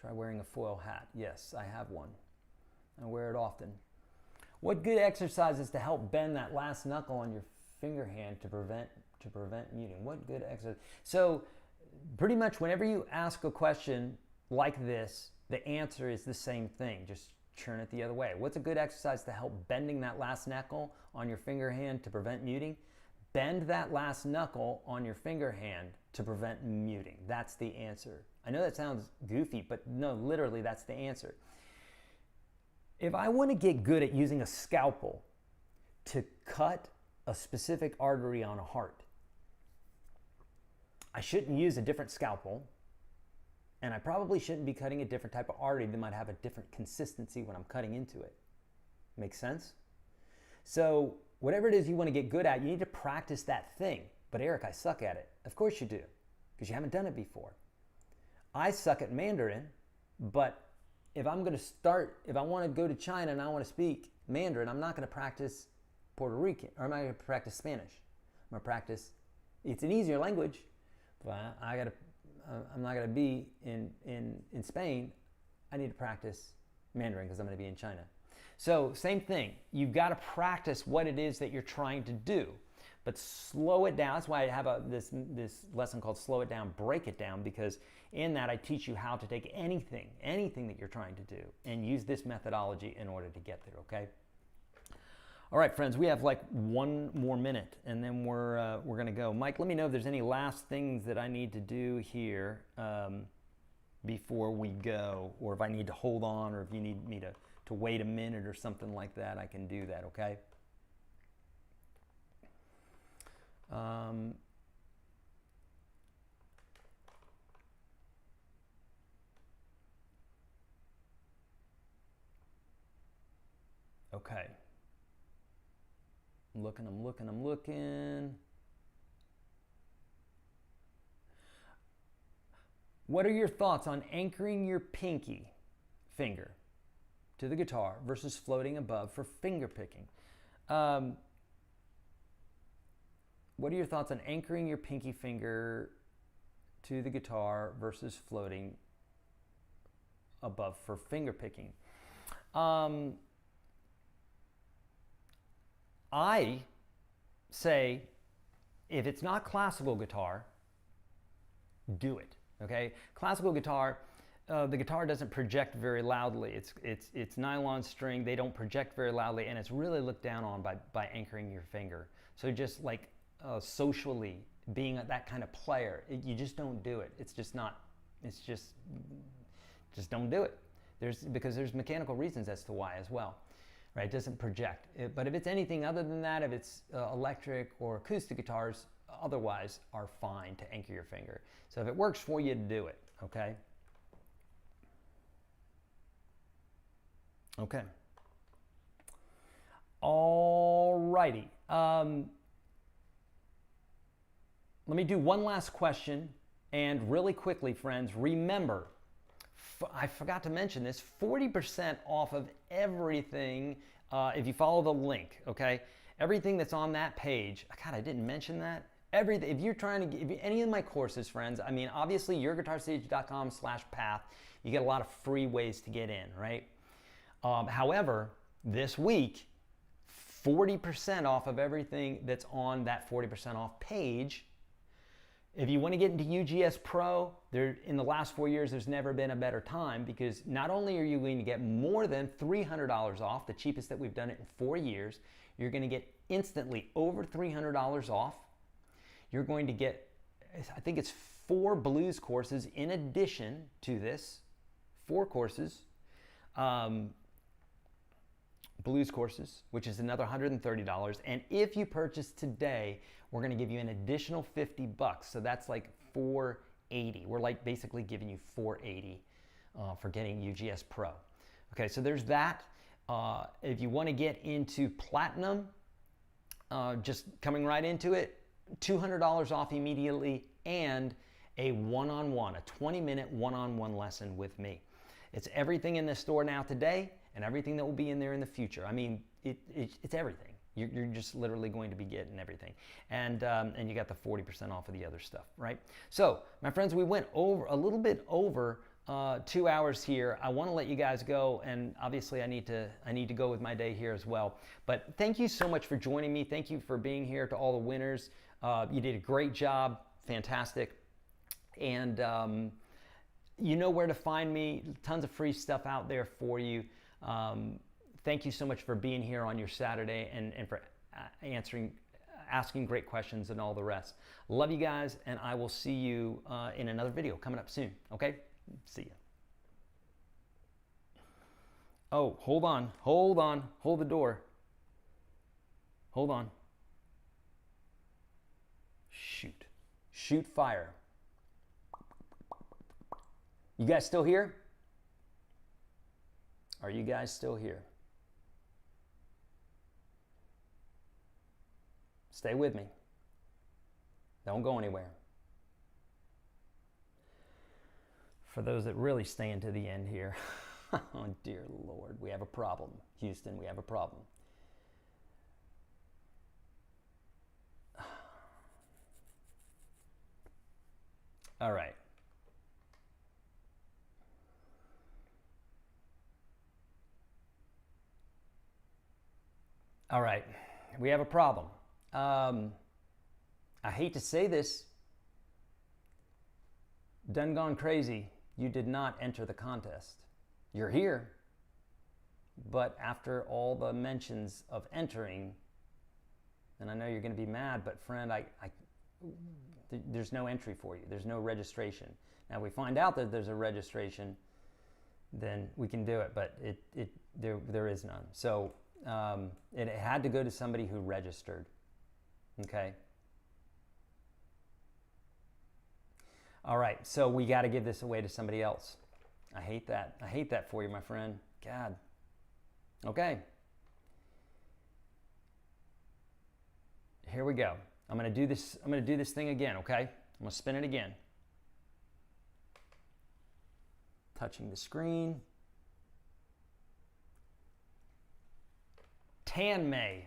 Try wearing a foil hat. Yes, I have one. I wear it often. What good exercises to help bend that last knuckle on your finger hand to prevent muting? What good exercise? So pretty much whenever you ask a question like this, the answer is the same thing. Just turn it the other way. What's a good exercise to help bending that last knuckle on your finger hand to prevent muting? Bend that last knuckle on your finger hand to prevent muting. That's the answer. I know that sounds goofy, but no, literally that's the answer. If I want to get good at using a scalpel to cut a specific artery on a heart, I shouldn't use a different scalpel, and I probably shouldn't be cutting a different type of artery that might have a different consistency when I'm cutting into it. Make sense? So whatever it is you want to get good at, you need to practice that thing. But Eric, I suck at it. Of course you do, because you haven't done it before. I suck at Mandarin, but if I want to go to China and I want to speak Mandarin, I'm not going to practice Puerto Rican, or I'm not going to practice Spanish. I'm going to practice, it's an easier language, but I'm not going to be in Spain. I need to practice Mandarin because I'm going to be in China. So same thing, you've got to practice what it is that you're trying to do, but slow it down. That's why I have this lesson called Slow It Down, Break It Down, because in that I teach you how to take anything that you're trying to do and use this methodology in order to get there, okay? All right, friends, we have like one more minute and then we're gonna go. Mike, let me know if there's any last things that I need to do here before we go, or if I need to hold on, or if you need me to wait a minute or something like that, I can do that, okay? Okay. I'm looking. What are your thoughts on anchoring your pinky finger to the guitar versus floating above for finger picking? What are your thoughts on anchoring your pinky finger to the guitar versus floating above for finger picking? I say, if it's not classical guitar, do it, okay? Classical guitar, the guitar doesn't project very loudly. It's nylon string. They don't project very loudly, and it's really looked down on by anchoring your finger. So just like socially being that kind of player, you just don't do it. It's just not. It's just don't do it. Because there's mechanical reasons as to why as well. Right? It doesn't project. But if it's anything other than that, if it's electric or acoustic guitars, otherwise are fine to anchor your finger. So if it works for you, do it. Okay. Okay. All righty. Let me do one last question. And really quickly, friends, remember, I forgot to mention this, 40% off of everything if you follow the link, okay? Everything that's on that page. God, I didn't mention that. Everything. If you're trying to get any of my courses, friends, I mean, obviously, YourGuitarSage.com/path, you get a lot of free ways to get in, right? However, this week, 40% off of everything that's on that 40% off page. If you want to get into UGS Pro, in the last 4 years, there's never been a better time, because not only are you going to get more than $300 off, the cheapest that we've done it in 4 years, you're going to get instantly over $300 off. You're going to get, I think it's 4 blues courses in addition to this, 4 courses, blues courses, which is another $130. And if you purchase today, we're going to give you an additional $50. So that's like $480. We're like basically giving you $480 for getting UGS Pro. Okay, so there's that. If you want to get into platinum, just coming right into it, $200 off immediately, and a one-on-one, a 20-minute one-on-one lesson with me. It's everything in the store now today, and everything that will be in there in the future. I mean, it's everything. You're just literally going to be getting everything. And you got the 40% off of the other stuff, right? So, my friends, we went over a little bit over 2 hours here. I want to let you guys go, and obviously I need to go with my day here as well. But thank you so much for joining me. Thank you for being here, to all the winners. You did a great job. Fantastic. And you know where to find me. Tons of free stuff out there for you. Thank you so much for being here on your Saturday and for asking great questions and all the rest. Love you guys, and I will see you in another video coming up soon. Okay? See ya. Oh, hold on. Hold the door. Hold on. Shoot fire. You guys still here? Are you guys still here? Stay with me. Don't go anywhere. For those that really stay into the end here, oh dear Lord, we have a problem. Houston, we have a problem. All right. All right, we have a problem. I hate to say this, done gone crazy, you did not enter the contest. You're here, but after all the mentions of entering, and I know you're going to be mad, but friend, there's no entry for you. There's no registration. Now, if we find out that there's a registration, then we can do it, but there is none. So it had to go to somebody who registered. Okay. All right, so we got to give this away to somebody else. I hate that. I hate that for you, my friend. God. Okay. Here we go. I'm going to do this. I'm going to do this thing again, okay? I'm going to spin it again. Touching the screen. Tan May.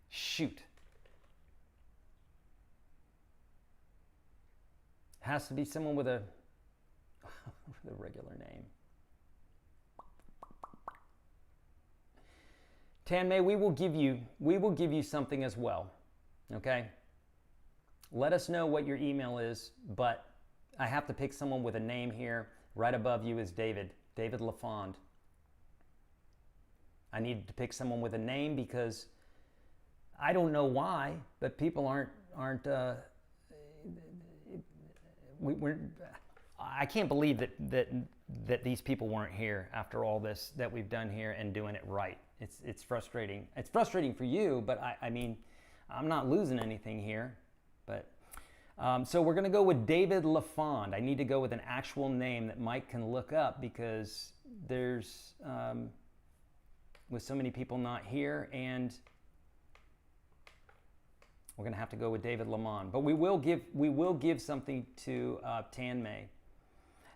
Shoot. Has to be someone with a regular name. Tan May, we will give you something as well. Okay? let us know what your email is, but I have to pick someone with a name here. Right above you is David LaFond. I needed to pick someone with a name because I don't know why, but people I can't believe that these people weren't here after all this that we've done here and doing it right. It's frustrating. It's frustrating for you, but I mean, I'm not losing anything here. But so we're going to go with David LaFond. I need to go with an actual name that Mike can look up because there's with so many people not here, and we're going to have to go with David LaFond. But we will give something to Tan May.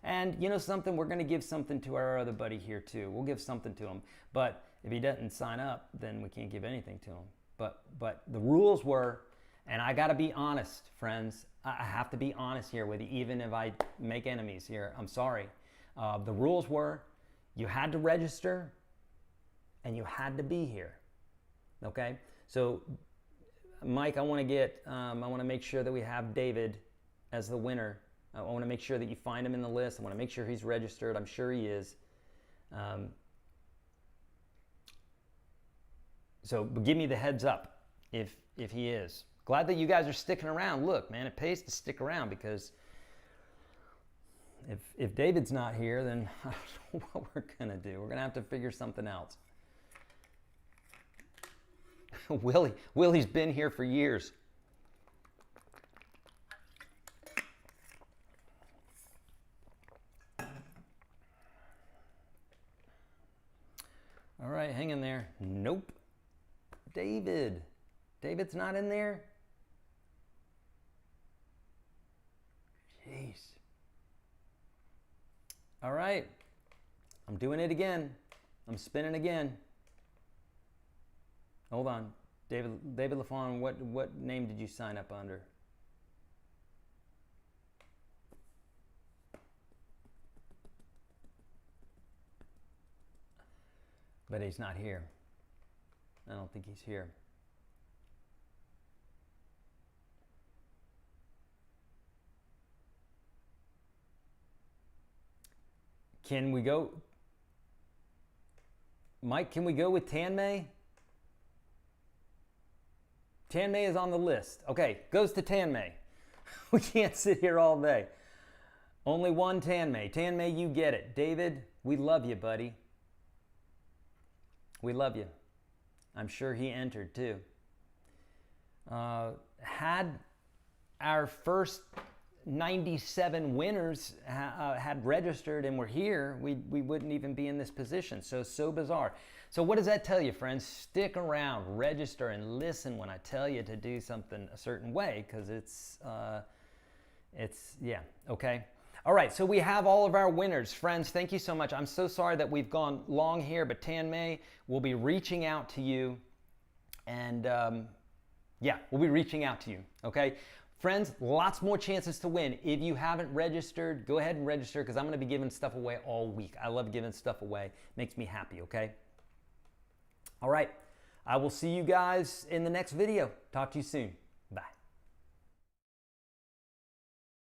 And you know something, we're going to give something to our other buddy here too. We'll give something to him. But if he doesn't sign up, then we can't give anything to him. But the rules were, and I got to be honest, friends. I have to be honest here with you, even if I make enemies here. I'm sorry. The rules were, you had to register, and you had to be here. Okay? So, Mike, I want to make sure that we have David as the winner. I want to make sure that you find him in the list. I want to make sure he's registered. I'm sure he is. So give me the heads up if he is. Glad that you guys are sticking around. Look, man, it pays to stick around because if David's not here, then I don't know what we're going to do. We're going to have to figure something else. Willie's been here for years. All right, hang in there. Nope. David's not in there? Jeez. All right. I'm doing it again. I'm spinning again. Hold on. David LaFond, what name did you sign up under? But he's not here. I don't think he's here. Can we go? Mike, can we go with Tan May? Tan May is on the list. Okay, goes to Tan May. We can't sit here all day. Only one Tan May. Tan May, you get it. David, we love you, buddy. We love you. I'm sure he entered too. Had our first 97 winners had registered and were here, we wouldn't even be in this position. So bizarre. So what does that tell you, friends? Stick around, register, and listen when I tell you to do something a certain way, because it's yeah, okay? All right, so we have all of our winners. Friends, thank you so much. I'm so sorry that we've gone long here, but Tan May will be reaching out to you, and yeah, we'll be reaching out to you, okay? Friends, lots more chances to win. If you haven't registered, go ahead and register, because I'm going to be giving stuff away all week. I love giving stuff away. Makes me happy, okay? All right, I will see you guys in the next video. Talk to you soon.